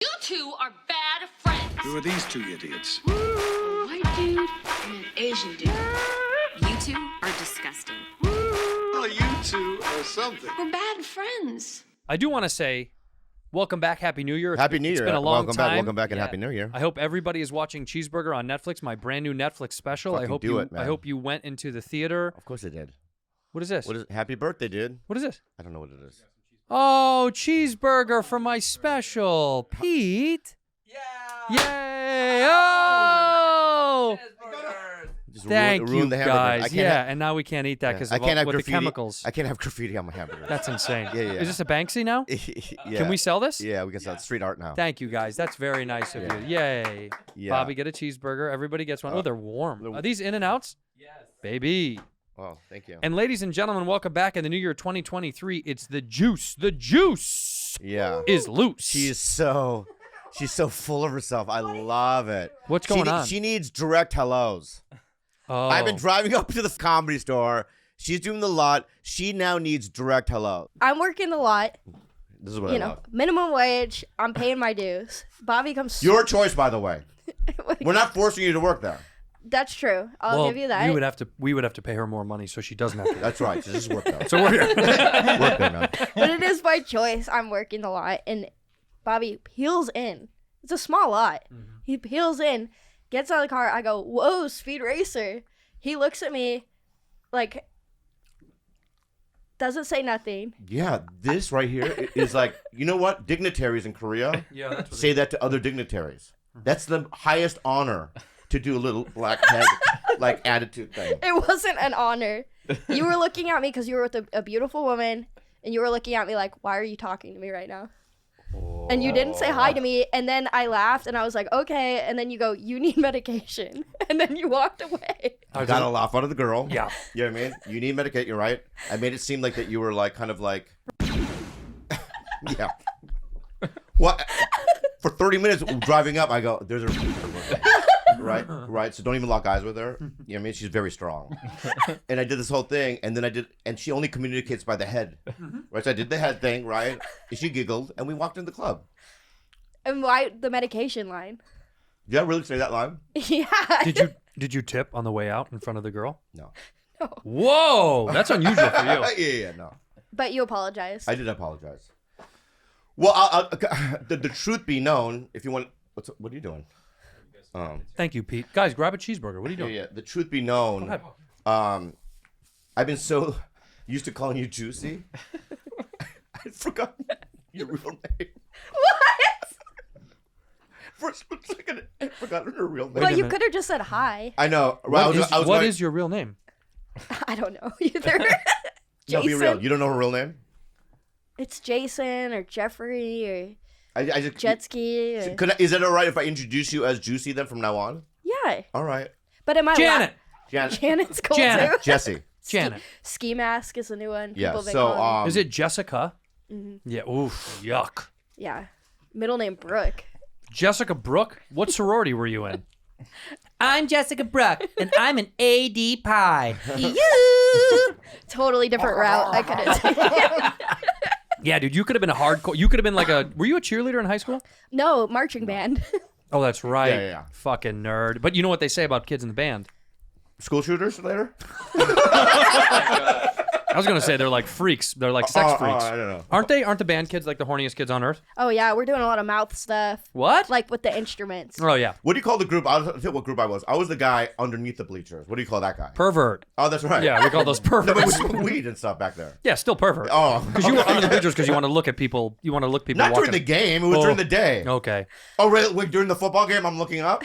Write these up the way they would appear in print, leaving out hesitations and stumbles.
You two are bad friends. Who are these two idiots? A white dude and an Asian dude. You two are disgusting. Well, you two are something. We're bad friends. I do want to say, welcome back, Happy New Year. Happy New Year. It's been a long time. Welcome back, and Happy New Year. I hope everybody is watching Cheeseburger on Netflix, my brand new Netflix special. I hope you went into the theater. Of course I did. What is this? Happy birthday, dude. What is this? I don't know what it is. Oh, Cheeseburger for my special. Pete. Yeah. Yay. Oh. Just Thank you, ruined the hamburger. guys. Yeah, and now we can't eat that because of the chemicals. I can't have graffiti on my hamburger. That's insane. Yeah. Is this a Banksy now? Yeah. Can we sell this? Yeah, we can sell it. Street art now. Thank you, guys. That's very nice of you. Yay. Yeah. Bobby, get a cheeseburger. Everybody gets one. Oh, they're warm. Are these In-N-Outs? Yes. Baby. Oh, thank you. And ladies and gentlemen, welcome back in the new year 2023. It's the juice. The juice is loose. She's so full of herself. I love it. What's going on? She needs direct hellos. Oh. I've been driving up to the comedy store. She's doing the lot. She now needs direct hello. I'm working the lot. This is what I love. Minimum wage. I'm paying my dues. Bobby comes. Your choice, by the way. We're not forcing you to work there. That's true. I'll give you that. We would have to pay her more money so she doesn't have to. That's right. She just work there. So we're here. Work there, man. But it is by choice. I'm working the lot, and Bobby peels in. It's a small lot. Mm-hmm. He peels in, gets out of the car. I go, "Whoa, speed racer!" He looks at me, like, doesn't say nothing. Yeah, this right here is like, you know what? Dignitaries in Korea say that to other dignitaries. That's the highest honor. To do a little black head, like attitude thing. It wasn't an honor. You were looking at me because you were with a beautiful woman, and you were looking at me like, why are you talking to me right now? Oh. And you didn't say hi to me, and then I laughed, and I was like, okay, and then you go, you need medication, and then you walked away. I got a laugh out of the girl. Yeah. You know what I mean? You need medication, you're right. I made it seem like that you were like, kind of like, yeah. What? For 30 minutes driving up, I go, there's a... Right. So don't even lock eyes with her. You know what I mean? She's very strong. And I did this whole thing, and she only communicates by the head. Right. So I did the head thing, right? And she giggled, and we walked in the club. And why the medication line? Did I really say that line? Yeah. Did you tip on the way out in front of the girl? No. Whoa, that's unusual for you. Yeah, no. But you apologized. I did apologize. Well, the truth be known, if you want, what are you doing? Thank you, Pete. Guys, grab a cheeseburger. What are you doing? Yeah. The truth be known, I've been so used to calling you Juicy. I forgot your real name. What? For a split second, I forgot her real name. Well, you could have just said hi. I know. What is your real name? I don't know either. No, be real. You don't know her real name? It's Jason or Jeffrey or... I just jet ski. Or... Is it all right if I introduce you as Juicy then from now on? Yeah. All right. But am I Janet's cool too. Jesse. Janet. Ski Mask is the new one. Yeah. People call is it Jessica? Mm-hmm. Yeah. Oof. Yuck. Yeah. Middle name Brooke. Jessica Brooke. What sorority were you in? I'm Jessica Brooke, and I'm an AD Pie. You. Totally different route. I couldn't take. Yeah, dude, you could have been a hardcore. You could have been like were you a cheerleader in high school? No, marching band. Oh, that's right. Yeah. Fucking nerd. But you know what they say about kids in the band? School shooters later? I was gonna say they're like freaks. They're like sex freaks. I don't know. Aren't they? Aren't the band kids like the horniest kids on earth? Oh yeah, we're doing a lot of mouth stuff. What? Like with the instruments. Oh yeah. What do you call the group? I'll tell you what group I was. I was the guy underneath the bleachers. What do you call that guy? Pervert. Oh, that's right. Yeah, we call those No, but perverts. we smoke weed and stuff back there. Yeah, still pervert. Oh, because you were under the bleachers because you want to look at people. You want to look people. Not walking. during the game. It was during the day. Okay. Oh, really? Wait, during the football game, I'm looking up.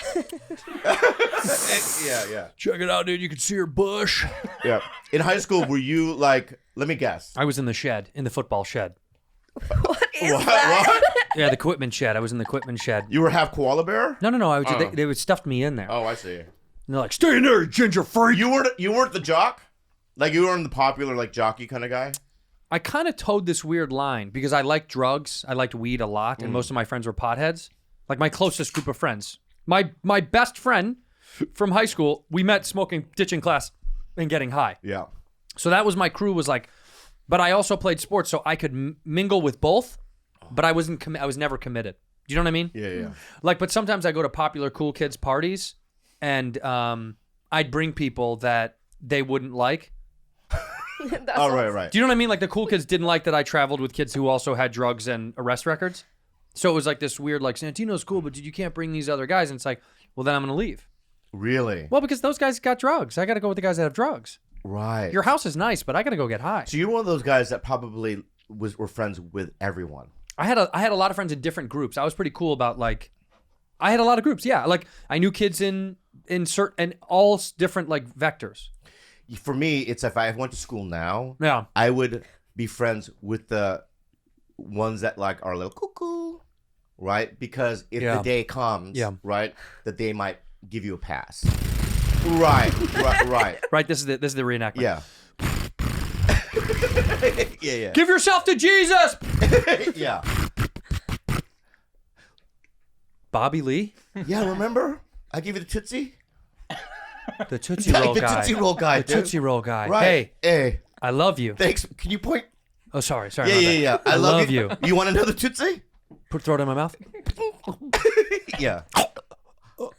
Yeah. Check it out, dude. You can see her bush. Yeah. In high school, were you like? Let me guess. I was in the shed, in the football shed. What is that? What? Yeah, the equipment shed. I was in the equipment shed. You were half koala bear? No. I was, they would stuffed me in there. Oh, I see. And they're like, stay in there, you ginger freak. You weren't the jock? Like you weren't the popular like jockey kind of guy? I kind of towed this weird line because I liked drugs. I liked weed a lot, and most of my friends were potheads. Like my closest group of friends. My best friend from high school, we met smoking, ditching class, and getting high. Yeah. So that was my crew. Was like, but I also played sports, so I could mingle with both. But I was never committed. Do you know what I mean? Yeah. Like, but sometimes I go to popular cool kids parties, and I'd bring people that they wouldn't like. Oh, right. Do you know what I mean? Like the cool kids didn't like that I traveled with kids who also had drugs and arrest records. So it was like this weird, like, Santino's cool, but you can't bring these other guys. And it's like, well, then I'm going to leave. Really? Well, because those guys got drugs. I got to go with the guys that have drugs. Right. Your house is nice, but I got to go get high. So you're one of those guys that probably were friends with everyone. I had a lot of friends in different groups. I was pretty cool about, like, I had a lot of groups. Yeah. Like I knew kids in certain, all different like vectors. For me, it's if I went to school now, Yeah. I would be friends with the ones that like are a little cuckoo, right? Because if the day comes, right, that they might give you a pass. Right. Right. This is the reenactment. Yeah. Yeah. Give yourself to Jesus. Yeah. Bobby Lee, Yeah, remember? I gave you the Tootsie? the Tootsie Roll The guy. Tootsie Roll guy, The dude. Tootsie Roll guy. Right. Hey. I love you. Thanks. Can you point? Oh, sorry. my bad. Yeah. I love you. You want another Tootsie? Throw it in my mouth. Yeah.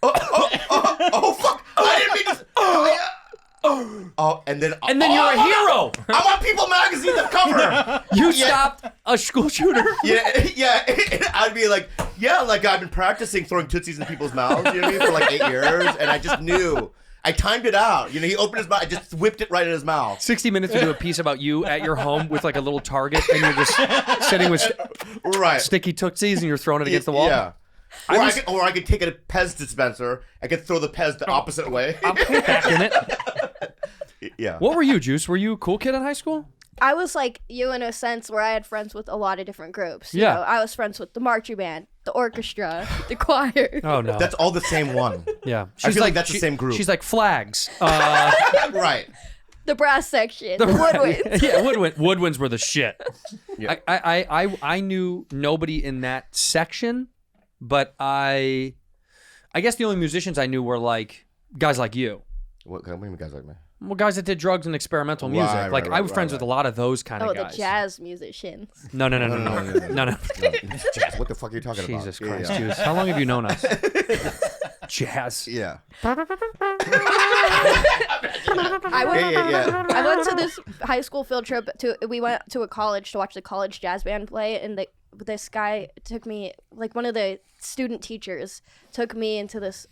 Oh, fuck. I didn't mean to. Oh, and then you're a hero. I'm on People Magazine, the cover. You stopped a school shooter. Yeah. I'd be like, like I've been practicing throwing Tootsies in people's mouths, you know what I mean, for like 8 years, and I just knew. I timed it out. You know, he opened his mouth, I just whipped it right in his mouth. 60 Minutes to do a piece about you at your home with like a little target, and you're just sitting with sticky Tootsies, and you're throwing it against the wall. Yeah. Or I could take a Pez dispenser. I could throw the Pez the opposite way. I'm back in it. Yeah. What were you, Juice? Were you a cool kid in high school? I was like you in a sense where I had friends with a lot of different groups. You Yeah. know, I was friends with the marching band, the orchestra, the choir. Oh no. That's all the same one. Yeah. I feel like that's the same group. She's like flags. Right. The brass section, the woodwinds. Yeah, woodwinds were the shit. Yeah. I knew nobody in that section, but I guess the only musicians I knew were like guys like you. What do you mean guys like me? Well, guys that did drugs and experimental music. Right, I was friends with a lot of those kind Oh, of guys. the jazz musicians. No. Jazz, what the fuck are you talking about? Jesus Christ, Juice. How long have you known us? Jazz. Yeah. I went to this high school field trip we went to a college to watch the college jazz band play, and this guy took me, like one of the student teachers took me into this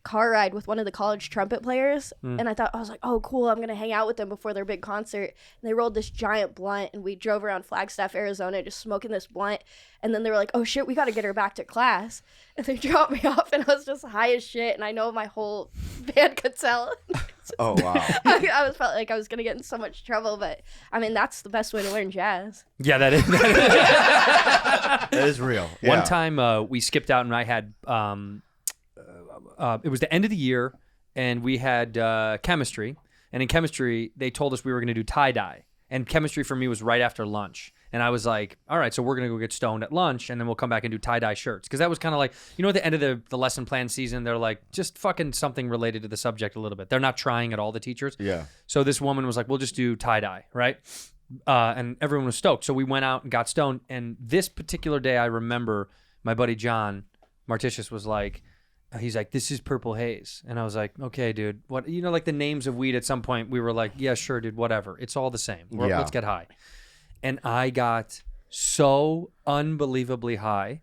car ride with one of the college trumpet players, and I was like, oh cool, I'm gonna hang out with them before their big concert. And they rolled this giant blunt, and we drove around Flagstaff, Arizona, just smoking this blunt. And then they were like, oh shit, we gotta get her back to class. And they dropped me off, and I was just high as shit, and I know my whole band could tell. Oh wow. I was felt like I was gonna get in so much trouble, but I mean that's the best way to learn jazz. Yeah, that is. That is real. One Yeah. time we skipped out, and I had it was the end of the year, and we had chemistry. And in chemistry, they told us we were going to do tie-dye. And chemistry for me was right after lunch. And I was like, all right, so we're going to go get stoned at lunch, and then we'll come back and do tie-dye shirts. Because that was kind of like, you know, at the end of the lesson plan season, they're like, just fucking something related to the subject a little bit. They're not trying at all, the teachers. Yeah. So this woman was like, we'll just do tie-dye, right? And everyone was stoked. So we went out and got stoned. And this particular day, I remember my buddy John Martitius was like, he's like, this is Purple Haze. And I was like, okay, dude. What, you know, like the names of weed at some point, we were like, yeah, sure, dude, whatever. It's all the same. Let's get high. And I got so unbelievably high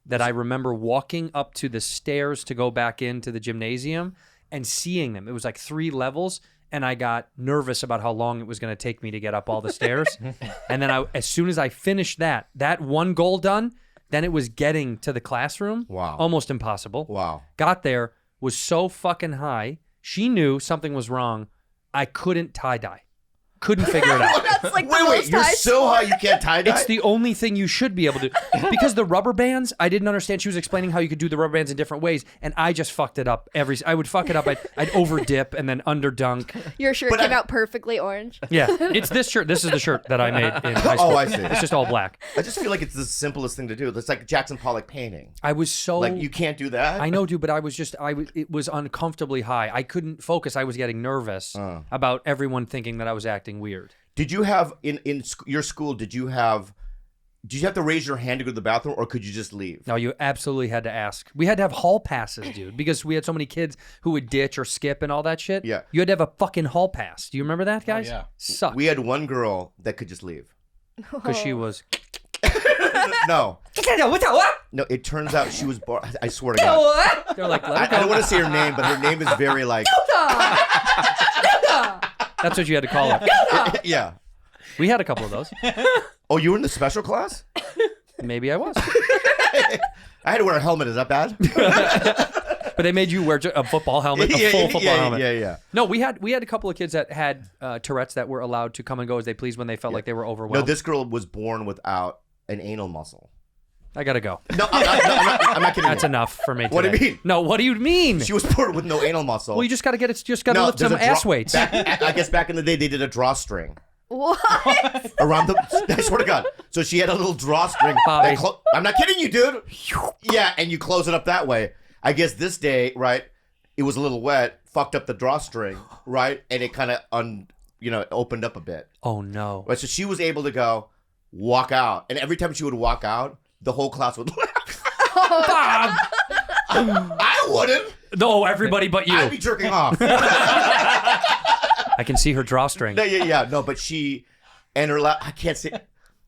that I remember walking up to the stairs to go back into the gymnasium and seeing them. It was like 3 levels. And I got nervous about how long it was going to take me to get up all the stairs. And then as soon as I finished that one goal done, then it was getting to the classroom. Wow. Almost impossible. Wow. Got there, was so fucking high. She knew something was wrong. I couldn't tie-dye. Couldn't figure it out. That's like Wait, you're so high you can't tie dye? It's the only thing you should be able to. Because the rubber bands, I didn't understand. She was explaining how you could do the rubber bands in different ways, and I just fucked it up. I would fuck it up. I'd over dip and then under dunk. Your shirt came out perfectly orange. Yeah, it's this shirt. This is the shirt that I made in high school. Oh, I see. It's just all black. I just feel like it's the simplest thing to do. It's like Jackson Pollock painting. I was so Like you can't do that. I know, dude, but it was uncomfortably high. I couldn't focus. I was getting nervous about everyone thinking that I was acting weird. Did you have in your school? Did you have Did you have to raise your hand to go to the bathroom, or could you just leave? No, you absolutely had to ask. We had to have hall passes, dude, because we had so many kids who would ditch or skip and all that shit. Yeah. You had to have a fucking hall pass. Do you remember that, guys? yeah. Sucked. We had one girl that could just leave. Because she was. No. No, it turns out she was born. I swear to God. They're like, let I it go. don't want to say her name, but her name is very like. That's what you had to call it. Yeah. We had a couple of those. Oh, you were in the special class? Maybe I was. I had to wear a helmet. Is that bad? But they made you wear a football helmet, a full football helmet. Yeah. No, we had a couple of kids that had Tourette's that were allowed to come and go as they pleased when they felt like they were overwhelmed. No, this girl was born without an anal muscle. I gotta go. No, I'm not kidding. That's you. enough for me today. What do you mean? No, what do you mean? She was born with no anal muscle. Well, you just gotta get it. Just gotta lift there's some a draw- ass weights. I guess back in the day they did a drawstring What? around the. I swear to God. So she had a little drawstring. Bobby. I'm not kidding you, dude. Yeah, and you close it up that way. I guess this day, right? It was a little wet, fucked up the drawstring, right? And it kind of opened up a bit. Oh no! Right, so she was able to go walk out, and every time she would walk out, the whole class would laugh. Bob! I wouldn't. No, everybody but you. I'd be jerking off. I can see her drawstring. No, but she and her. I can't say.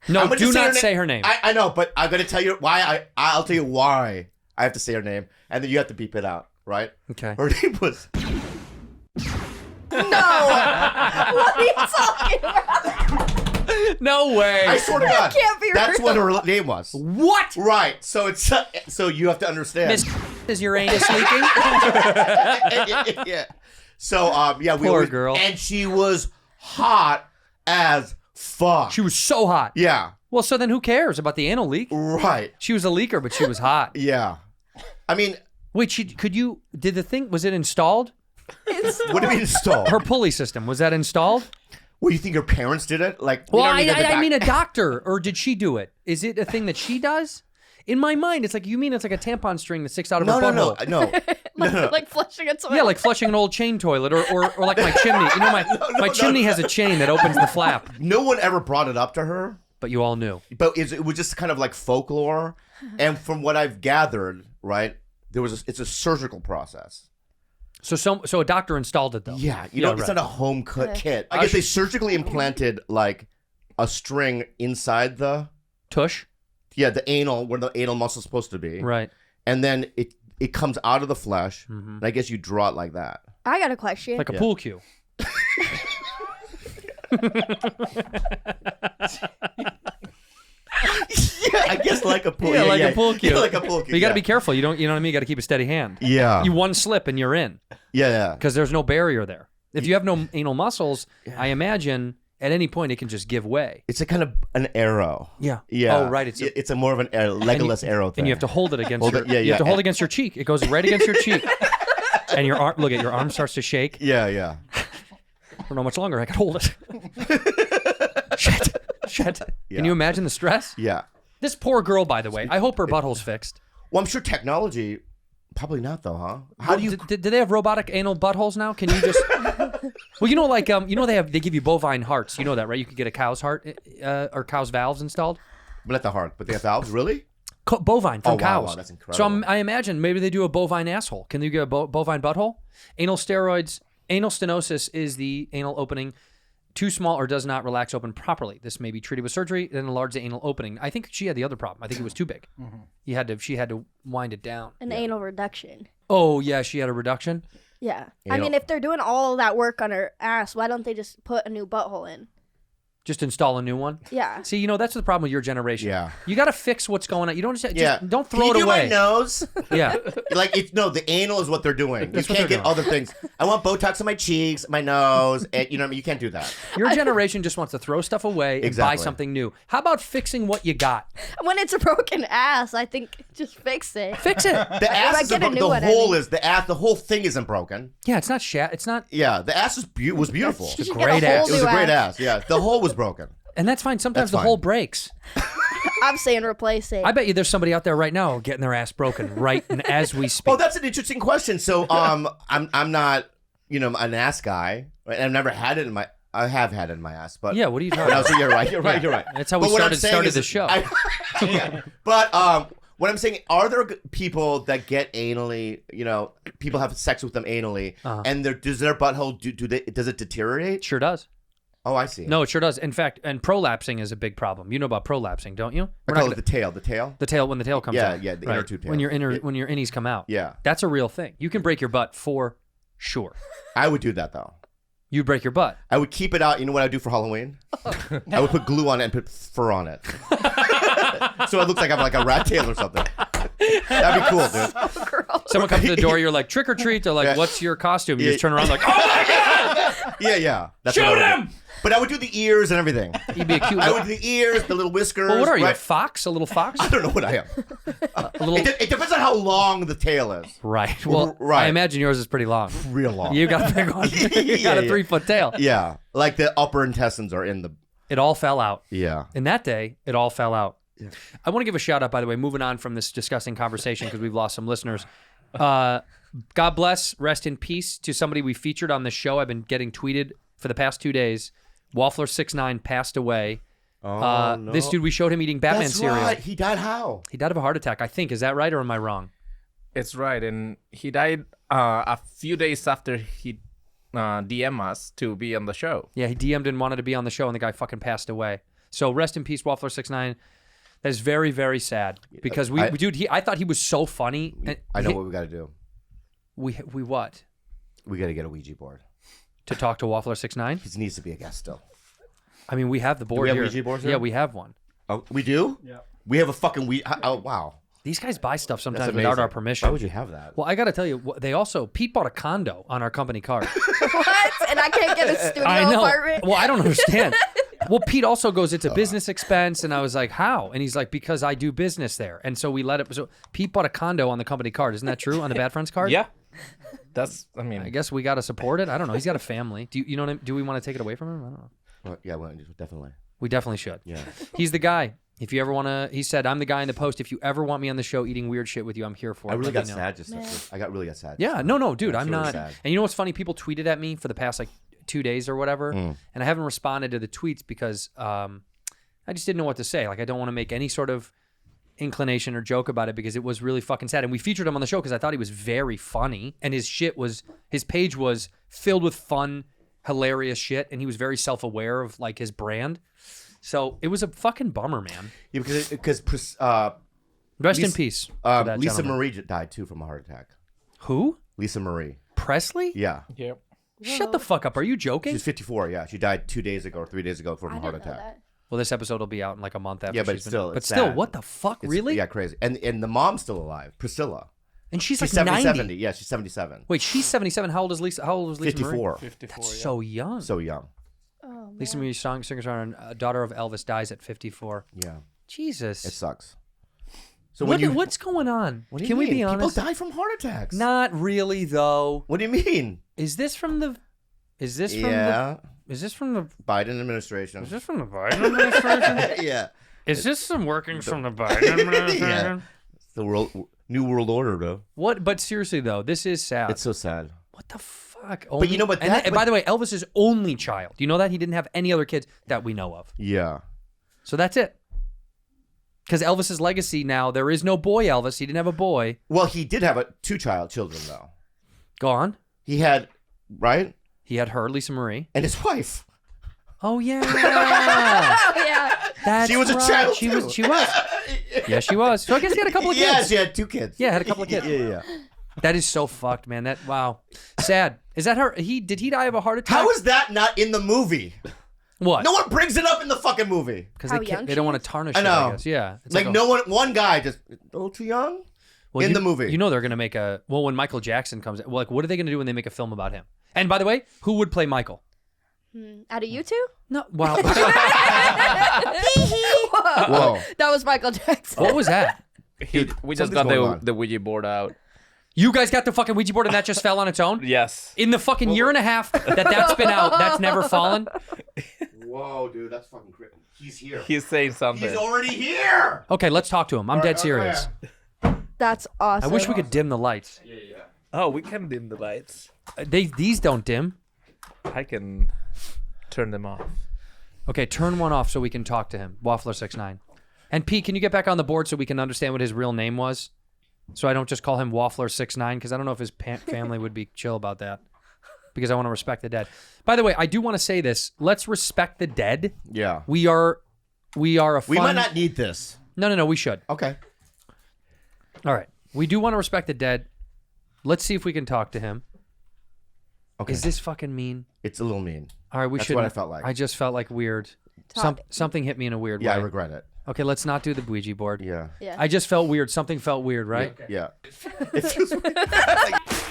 No, I'm gonna do just not her say her name. I know, but I'm gonna tell you why. I'll tell you why I have to say her name, and then you have to beep it out, right? Okay. Her name was. No. What are you talking about? No way. I swear to God, can't be that's real. what her name was. What? Right. So it's so you have to understand. Miss, is your anus leaking? Yeah. So yeah, we Poor always, girl. and she was hot as fuck. She was so hot. Yeah. Well, so then who cares about the anal leak? Right. She was a leaker, but she was hot. Yeah. I mean, Wait, did the thing, was it installed? what do you mean installed? Her pulley system, was that installed? What, you think her parents did it? Like, Well, we don't need I mean a doctor, or did she do it? Is it a thing that she does? In my mind, it's like, you mean it's like a tampon string that sticks out of her butthole? No. Like flushing a toilet. Yeah, like flushing an old chain toilet, or like my chimney. You know, my chimney has a chain that opens the flap. No one ever brought it up to her, But you all knew. but it was just kind of like folklore. And from what I've gathered, right, it's a surgical process. So a doctor installed it though. Yeah, you know, it's right. not a home cut kit. I guess they surgically implanted like a string inside the Tush. the anal where the anal muscle's supposed to be, Right. and then it comes out of the flesh, and I guess you draw it like that. I got a question. Like a pool cue. Yeah, I guess like a pool. Yeah, like a pool cue. Yeah, like a pool cue. But you got to be careful. You know what I mean? You got to keep a steady hand. Yeah. You one slip and you're in, Yeah. because there's no barrier there. If you have no anal muscles, I imagine at any point it can just give way. It's a kind of an arrow. Yeah. Yeah. Oh, right. It's a more of an Legolas arrow thing. And you have to hold it against Hold your. it- yeah, You have to yeah. hold it against your cheek. It goes right against your cheek. And your arm. Look at your arm starts to shake. Yeah. I don't know how much longer I can hold it. Shit. Yeah. Can you imagine the stress? Yeah. This poor girl, by the way. I hope her butthole's fixed. Well, I'm sure technology, probably not though, huh? How do you? Do they have robotic anal buttholes now? Can you just? Well, you know, like they give you bovine hearts. You know that, right? You could get a cow's heart or cow's valves installed. Not the heart, but they have valves. Really? Bovine from Oh, wow, cows. wow, that's incredible. So I imagine maybe they do a bovine asshole. Can you get a bovine butthole? Anal steroids. Anal stenosis is the anal opening too small or does not relax open properly. This may be treated with surgery, then enlarge the anal opening. I think she had the other problem. I think it was too big. She had to wind it down. An anal reduction. Oh yeah, she had a reduction. Yeah. I Anal- mean, if they're doing all that work on her ass, why don't they just put a new butthole in? Just install a new one. Yeah. See, that's the problem with your generation. Yeah. You got to fix what's going on. You don't just Yeah. don't Can throw you it do away. my nose? Yeah. Like the anal is what they're doing. That's you what can't they're get doing. other things. I want Botox on my cheeks, my nose, and you know what I mean? You can't do that. Your generation just wants to throw stuff away and buy Exactly. something new. How about fixing what you got? When it's a broken ass, I think just fix it. Fix it. The ass I is get a new the one, I hole mean. is the ass. The whole thing isn't broken. Yeah, it's not It's not, Yeah, the ass was beautiful. You should great get a whole ass. It was new a great ass. Yeah, the hole was broken. and that's fine. Sometimes That's the fine. hole breaks. I'm saying replace it. I bet you there's somebody out there right now getting their ass broken right and as we speak. Oh, that's an interesting question. So, I'm not, an ass guy. Right? I've never had it in my. I have had it in my ass, but Yeah, what are you talking no, about? so you're right. You're right. You're right. That's how we But what I'm started saying is the show. Yeah. But what I'm saying, are there people that get anally? You know, people have sex with them anally, and does their butthole does it deteriorate? Sure does. Oh, I see. No, it sure does. In fact, and prolapsing is a big problem. You know about prolapsing, don't you? I call it the tail. The tail. The tail when the tail comes Yeah, out. yeah, the inner tube tail. When your innies come out. Yeah. That's a real thing. You can break your butt for sure. I would do that though. You'd break your butt. I would keep it out. You know what I would do for Halloween? I would put glue on it and put fur on it, so it looks like I'm like a rat tail or something. That'd be cool, dude. Someone comes to the door, you're like, trick or treat. They're like, Yeah. what's your costume? You Yeah. just turn around like, oh my God! Yeah. That's Shoot what I would him! do. But I would do the ears and everything. You'd be a cute I little... would do the ears, the little whiskers. Well, what are you, a right? fox? A little fox? I don't know what I am. A little... It depends on how long the tail is. Right. Well, Right. I imagine yours is pretty long. Real long. You got a big one. You got a 3-foot tail. Yeah, like the upper intestines are in the. It all fell out. Yeah. In that day, it all fell out. Yeah. I want to give a shout out, by the way, moving on from this disgusting conversation because we've lost some listeners. God bless, rest in peace to somebody we featured on the show. I've been getting tweeted for the past 2 days. Waffler69 passed away. Oh, no. This dude, we showed him eating Batman That's cereal. right. He died how? He died of a heart attack, I think. Is that right, or am I wrong? It's right, and he died a few days after he DM us to be on the show. Yeah, he DM'd and wanted to be on the show, and the guy fucking passed away. So rest in peace, Waffler69. That is very, very sad because I thought he was so funny. And I know what we got to do. We what? We got to get a Ouija board. To talk to Waffler69? He needs to be a guest still. I mean, we have the board we have here. Ouija boards Yeah, here? we have one. Oh, we do? Yeah. We have a fucking Ouija. Oh, wow. These guys buy stuff That's sometimes amazing. without our permission. Why would you have that? Well, I got to tell you, they also, Pete bought a condo on our company card. What? And I can't get a studio I know. apartment? Well, I don't understand. Well, Pete also goes, it's a business expense. And I was like, how? And he's like, because I do business there. And so we let it. So Pete bought a condo on the company card. Isn't that true? On the Bad Friends card? Yeah. I mean. I guess we got to support it. I don't know. He's got a family. Do you know what I mean? Do we want to take it away from him? I don't know. Well, yeah, well, definitely. We definitely should. Yeah. He's the guy. If you ever want to, he said, I'm the guy in the post. If you ever want me on the show eating weird shit with you, I'm here for it. I really Let got me know. sad just now. I got really sad. Yeah, no, dude, That's I'm really not. sad. And you know what's funny? People tweeted at me for the past like 2 days or whatever, and I haven't responded to the tweets because I just didn't know what to say. Like, I don't want to make any sort of inclination or joke about it because it was really fucking sad. And we featured him on the show because I thought he was very funny, and his page was filled with fun, hilarious shit, and he was very self-aware of like his brand. So it was a fucking bummer, man. Yeah, because Rest in peace. to that Lisa gentleman. Marie died too from a heart attack. Who? Lisa Marie. Presley? Yeah. Yep. Shut the fuck up. Are you joking? She's 54. Yeah, she died 2 days ago or 3 days ago from a heart attack. Well, this episode will be out in like a month after. Yeah, but she's been- still, but it's still, sad. what the fuck, It's- really? Yeah, crazy. And the mom's still alive, Priscilla. And she's like 70, 90. 70. Yeah, she's 77. Wait, she's 77. How old is Lisa? How old was Lisa Marie? 54. 54. That's so young. So young. Oh, Lisa Marie, singer-songwriter, daughter of Elvis, dies at 54. Yeah, Jesus. it sucks. So when you, what's going on? what do you Can we mean? be honest? People die from heart attacks. Not really, though. What do you mean? Is this from the? Is this from Yeah, the? Is this from the? Biden administration. Is this from the Biden administration? Yeah, Is this some workings from the Biden administration? yeah. It's the new world order, bro. What? But seriously though, this is sad. It's so sad. What the fuck? But you know what? And by the way, Elvis's only child. Do you know that he didn't have any other kids that we know of? Yeah. So that's it. Because Elvis's legacy now, there is no boy Elvis. He didn't have a boy. Well, he did have two children though. Go on. He had right, He had her, Lisa Marie. and his wife. Oh yeah. Oh, yeah. That's She was a right. child, She too. was. She was. Yeah, she was. So I guess he had a couple of Yeah, kids. she had 2 kids. Yeah, had a couple of kids. Yeah. That is so fucked, man. That wow. Sad. Is that her? Did he die of a heart attack? How is that not in the movie? what? No one brings it up in the fucking movie. Because How they young they don't she want is? to tarnish I it. know. I guess. Yeah. It's Like a- no one guy just a little too young. Well, in the movie. You know they're gonna make a when Michael Jackson comes. Well, like what are they gonna do when they make a film about him? And by the way, who would play Michael? Out of you two? No. Wow. Whoa. That was Michael Jackson. What was that? We just something's got going on. the Ouija board out. You guys got the fucking Ouija board and that just fell on its own? Yes. In the fucking year and a half that's been out, that's never fallen? Whoa, dude, that's fucking crazy. He's here. He's saying something. He's already here. Okay, let's talk to him. I'm dead serious. That's awesome. I wish we could dim the lights. Oh, we can dim the lights. These don't dim. I can. turn them off. Okay, turn one off so we can talk to him. Waffler69. And Pete, can you get back on the board so we can understand what his real name was? So I don't just call him Waffler69 because I don't know if his family would be chill about that. Because I want to respect the dead. By the way, I do want to say this. Let's respect the dead. Yeah. We are a fun... We might not need this. No, we should. Okay. All right. We do want to respect the dead. Let's see if we can talk to him. Okay. Is this fucking mean? It's a little mean. All right, we That's should. what I felt like. I just felt like weird. Something hit me in a weird Yeah, way. I regret it. Okay, let's not do the Ouija board. Yeah. Yeah. I just felt weird. Something felt weird, right? Yeah. It's just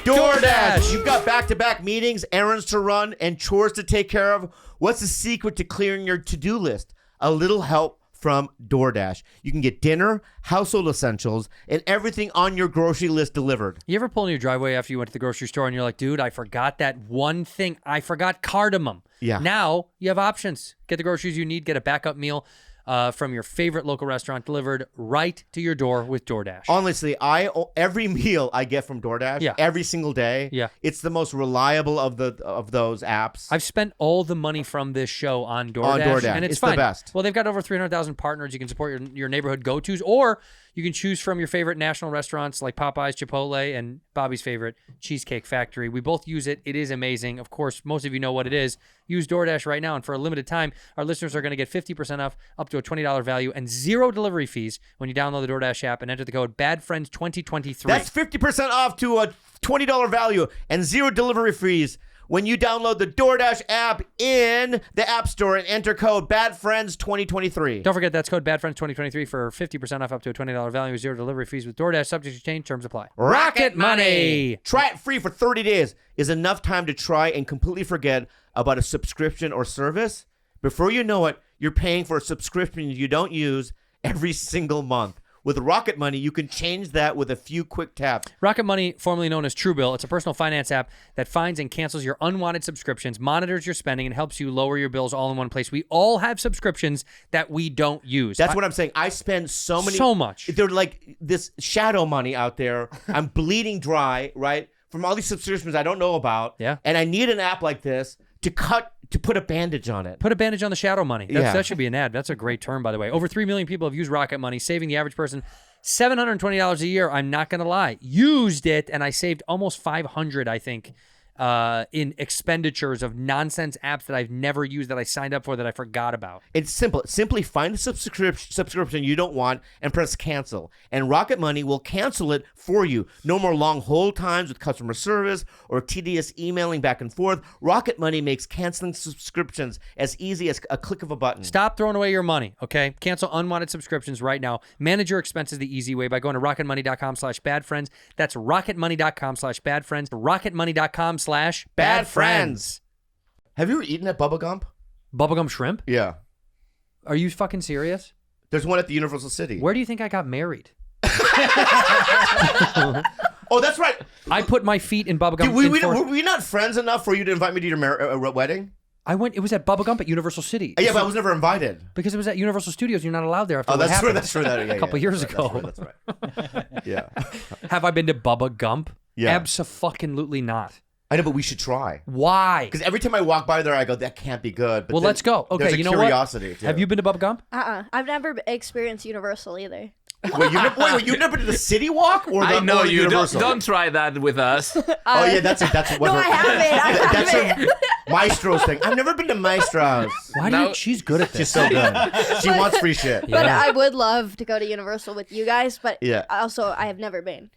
DoorDash. You've got back-to-back meetings, errands to run, and chores to take care of. What's the secret to clearing your to-do list? A little help from DoorDash. You can get dinner, household essentials, and everything on your grocery list delivered. You ever pull in your driveway after you went to the grocery store and you're like, dude, I forgot that one thing. I forgot cardamom. Yeah. Now you have options. Get the groceries you need. Get a backup meal from your favorite local restaurant delivered right to your door with DoorDash. Honestly, every meal I get from DoorDash, Yeah. every single day, Yeah. it's the most reliable of those apps. I've spent all the money from this show on DoorDash. On DoorDash. And it's It's the fine. best. Well, they've got over 300,000 partners. You can support your neighborhood go-tos, or you can choose from your favorite national restaurants like Popeyes, Chipotle, and Bobby's favorite, Cheesecake Factory. We both use it. It is amazing. Of course, most of you know what it is. Use DoorDash right now, and for a limited time, our listeners are going to get 50% off up to a $20 value and 0 delivery fees when you download the DoorDash app and enter the code BADFRIENDS2023. That's 50% off to a $20 value and 0 delivery fees when you download the DoorDash app in the App Store and enter code BADFRIENDS2023. Don't forget that's code BADFRIENDS2023 for 50% off up to a $20 value with 0 delivery fees with DoorDash. Subject to change. Terms apply. Rocket Money! Try it free for 30 days. Is enough time to try and completely forget about a subscription or service. Before you know it, you're paying for a subscription you don't use every single month. With Rocket Money, you can change that with a few quick taps. Rocket Money, formerly known as Truebill, it's a personal finance app that finds and cancels your unwanted subscriptions, monitors your spending, and helps you lower your bills all in one place. We all have subscriptions that we don't use. That's what I'm saying. I spend so much. They're like this shadow money out there. I'm bleeding dry, right? From all these subscriptions I don't know about. Yeah. And I need an app like this to put a bandage on it. Put a bandage on the shadow money. Yeah. That should be an ad. That's a great term, by the way. Over 3 million people have used Rocket Money, saving the average person $720 a year. I'm not going to lie. Used it, and I saved almost $500, I think, in expenditures of nonsense apps that I've never used, that I signed up for, that I forgot about. It's simple. Simply find a subscription you don't want and press cancel. And Rocket Money will cancel it for you. No more long hold times with customer service or tedious emailing back and forth. Rocket Money makes canceling subscriptions as easy as a click of a button. Stop throwing away your money, okay? Cancel unwanted subscriptions right now. Manage your expenses the easy way by going to rocketmoney.com/badfriends. That's rocketmoney.com/badfriends. rocketmoney.com/badfriends. Have you ever eaten at Bubba Gump? Bubblegum shrimp? Yeah. Are you fucking serious? There's one at the Universal City. Where do you think I got married? Oh, that's right. I put my feet in Bubba Gump. Were we not friends enough for you to invite me to your wedding? I went. It was at Bubba Gump at Universal City. Yeah, but I was never invited. Because it was at Universal Studios. You're not allowed there after Oh, what that's true. happened That's true. a couple years ago. That's right. Yeah. Have I been to Bubba Gump? Yeah. Abso-fucking-lutely not. I know, but we should try. Why? Because every time I walk by there, I go, that can't be good. But Well, then let's go. Okay, there's a you know curiosity, what? too. Have you been to Bubba Gump? I've never experienced Universal either. Wait, you've never been to the City Walk or the I know or the you. Universal? Don't try that with us. Oh yeah, that's what. No, I haven't. That's a Maestro's thing. I've never been to Maestro's. Why do you? She's good at this. She's so good. She wants free shit. But I would love to go to Universal with you guys, but Yeah. also I have never been.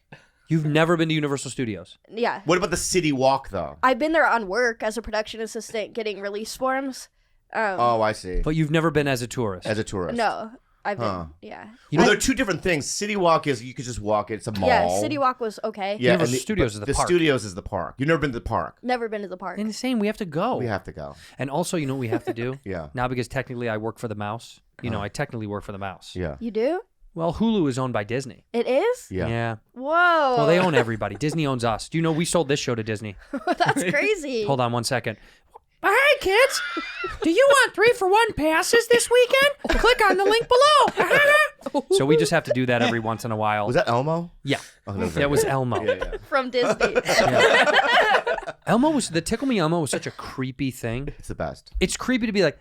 You've never been to Universal Studios? Yeah. What about the City Walk though? I've been there on work as a production assistant getting release forms. Oh, I see. But you've never been as a tourist? As a tourist. No, I've been, Huh. yeah. Well, there are two different things. City Walk is you could just walk it. It's a mall. Yeah, City Walk was okay. Yeah, Universal and Studios but is the the park. Studios is the park. You've never been to the park. Never been to the park. Insane. We have to go. We have to go. And also, you know what we have to do? Yeah. Now, because technically I work for the mouse. You know, I technically work for the mouse. Yeah. You do? Well, Hulu is owned by Disney. It is? Yeah. Whoa. Well, they own everybody. Disney owns us. Do you know we sold this show to Disney? That's crazy. Hold on 1 second. All right, kids. Do you want 3-for-1 passes this weekend? Click on the link below. So we just have to do that every once in a while. Was that Elmo? Yeah. Oh, That was Elmo. Yeah. From Disney. Elmo was the Tickle Me Elmo was such a creepy thing. It's the best. It's creepy to be like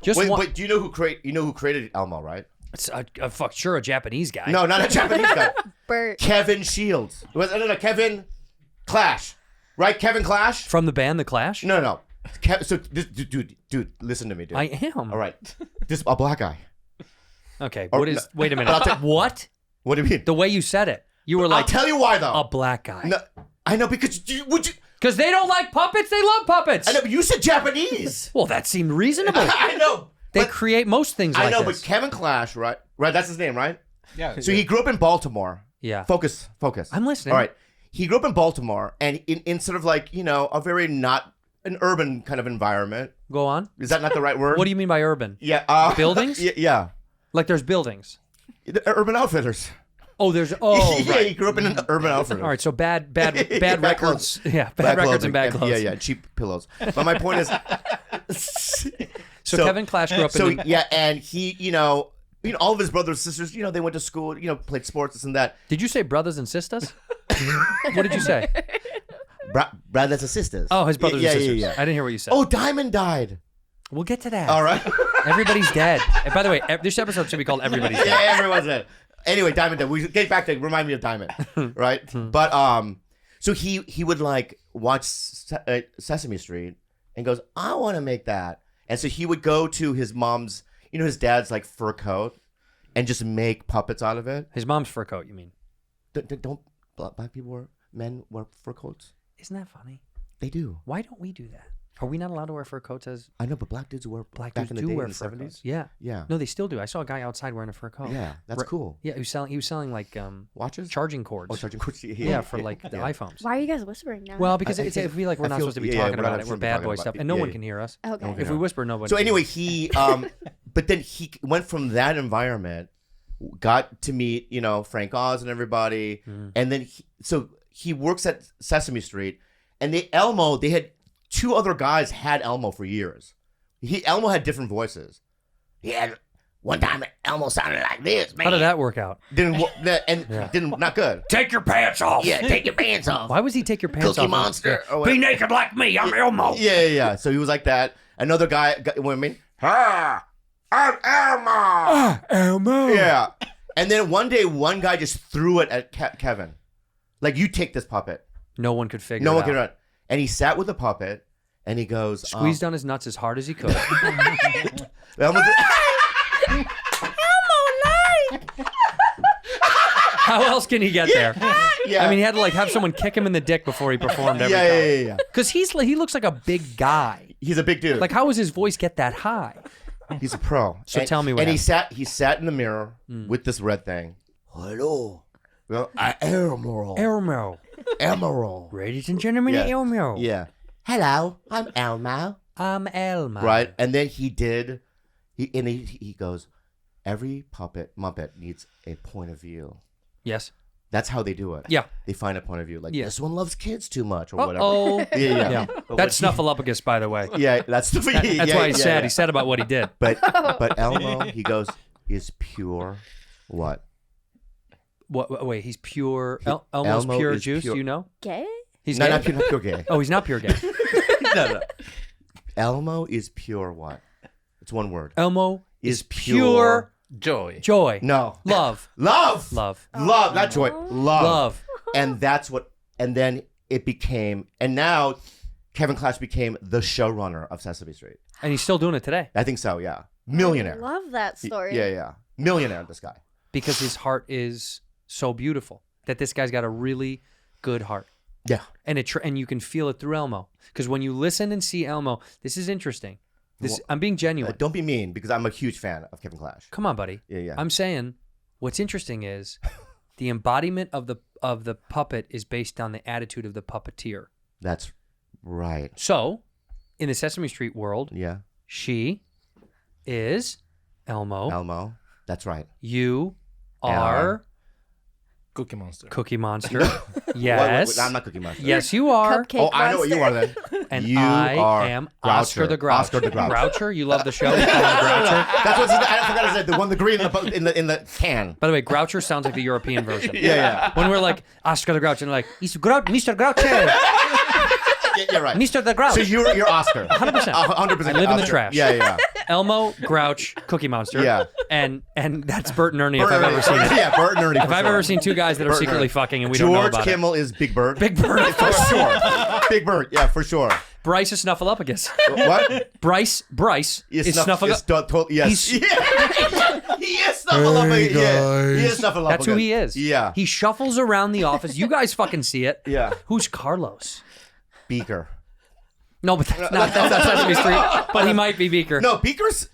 just Wait, one. wait. Do you know who created Elmo? Right? It's fuck sure a Japanese guy. No, not a Japanese guy. Bert. Kevin Shields. No, Kevin Clash. Right? Kevin Clash. From the band The Clash. No. So this dude, listen to me, dude. I am. All right. This a black guy. Okay. Or- What is? Wait a I'll minute. take- What? What do you mean? The way you said it, you were I'll like tell you why though. a black guy. No, I know because would you? Because they don't like puppets. They love puppets. I know, but you said Japanese. Well, that seemed reasonable. I know. They but- create most things I like know, this. but Kevin Clash, right? Right, that's his name, right? Yeah. So he grew up in Baltimore. Yeah. Focus. I'm listening. All right. He grew up in Baltimore, and in sort of like a very not an urban kind of environment. Go on. Is that not the right word? What do you mean by urban? Yeah. Buildings? Yeah. Like there's buildings. The Urban Outfitters. Oh, there's Yeah, right. he grew up in an Urban Outfitters. All right, so bad Bad records. clothes. Yeah, bad records clothing. and bad clothes. Yeah, cheap pillows. But my point is, So Kevin Clash grew up so in. yeah, and he, all of his brothers and sisters, they went to school, played sports, this and that. Did you say brothers and sisters? What did you say? Brothers and sisters. Oh, his brothers yeah, and sisters. Yeah, yeah. I didn't hear what you said. Oh, Diamond died. We'll get to that. All right. Everybody's dead. And by the way, this episode should be called Everybody's Dead. Yeah, everyone's dead. Anyway, Diamond died. We get back to remind me of Diamond, right? But so he would like watch Sesame Street and goes, I want to make that, and so he would go to his mom's, his dad's like fur coat, and just make puppets out of it. His mom's fur coat, you mean? Don't black people men wear fur coats? Isn't that funny? They do. Why don't we do that? Are we not allowed to wear fur coats as I know, but black dudes wear black back dudes in the do day wear in the fur 70s. coats? Yeah. Yeah. No, they still do. I saw a guy outside wearing a fur coat. Yeah, that's cool. Yeah, he was selling like Watches? charging cords. Oh, charging cords. Yeah, for like the iPhones. Why are you guys whispering now? Well, because I I feel like we're I not feel- supposed to be yeah, talking we're not about it. We're supposed to be bad talking boy about stuff, it. and no Yeah, one yeah. can hear us. Okay. If we whisper, nobody. So can anyway, hear he but then he went from that environment, got to meet Frank Oz and everybody, and then he works at Sesame Street, and they had two other guys had Elmo for years. Elmo had different voices. He had one time Elmo sounded like this, man. How did that work out? Didn't not good. Take your pants off. Yeah, take your pants off. Why was he take your pants Cookie off? Monster. Yeah. Or Be whatever. naked like me. I'm Elmo. Yeah. So he was like that. Another guy, I'm Elmo. Elmo. Yeah. And then one day, one guy just threw it at Kevin. Like, you take this puppet. No one could figure No it one out. can run. And he sat with the puppet, and he goes, Squeezed on his nuts as hard as he could. Elmo How else can he get there? yeah. I mean, he had to like have someone kick him in the dick before he performed every time. yeah. Because he looks like a big guy. He's a big dude. Like, how does his voice get that high? he's a pro. So tell me what And he sat in the mirror with this red thing. Hello. Well, I Elmo. Elmo. Elmo. Ladies and gentlemen, Yeah. Elmo. Yeah. Hello, I'm Elmo. I'm Elmo. Right? And then he goes, every Muppet needs a point of view. Yes. That's how they do it. Yeah. They find a point of view. Like, Yeah. this one loves kids too much or whatever. Oh. Yeah. But That's Snuffleupagus, by the way. Yeah, that's the That's why he said. He said about what he did. But Elmo, he goes, is pure what? What? Wait, he's pure. Elmo's Elmo pure is juice. pure- You know. Gay? He's No, gay? not pure gay. Oh, he's not pure gay. No. Elmo is pure what? It's one word. Elmo Is is pure Joy. joy. No. Love. Love. Love. Love, not joy. Love. Love. And that's what, and then it became, and now Kevin Clash became the showrunner of Sesame Street. And he's still doing it today I think so, yeah. I Millionaire. love that story. Yeah. Millionaire, this guy. because his heart is so beautiful. That this guy's got a really good heart. Yeah. And you can feel it through Elmo. Because when you listen and see Elmo, this is interesting. I'm being genuine. Don't be mean, because I'm a huge fan of Kevin Clash. Come on, buddy. Yeah. I'm saying what's interesting is the embodiment of the puppet is based on the attitude of the puppeteer. That's right. So, in the Sesame Street world, Yeah. she is Elmo. Elmo. That's right. You are Cookie Monster. Cookie Monster. Yes. Wait, I'm not Cookie Monster. Yes, you are. Cupcake Oh, I know what you are monster. then. And You I are am Groucher. Oscar the Grouch. Oscar the Grouch. Groucher? You love the show? You call him Groucher? That's what I forgot to say. The one, the green in the can. By the way, Groucher sounds like the European version. Yeah. When we're like, Oscar the Grouch, and like, Mr. Groucher. You're right. Mr. the Grouch. So you're Oscar. 100%. 100%. I live in the Oscar. trash. Yeah. Elmo, Grouch, Cookie Monster. Yeah. And that's Bert and Ernie if I've ever seen it. Yeah, Bert and Ernie. If I've ever seen two guys that are Bert and secretly Ernie. fucking and we don't know George about Kimmel is Big Bird. Big Bird. For sure. Big Bird. Yeah, for sure. Bryce is Snuffleupagus. What? Bryce is Snuffleupagus. Yes. He is Snuffleupagus. Yeah. He is Snuffleupagus. That's who he is. Yeah. He shuffles around the office. You guys fucking see it. Yeah. Who's Carlos? Beaker. No, but that's not Sesame Street. But he might be Beaker. No, Beaker's.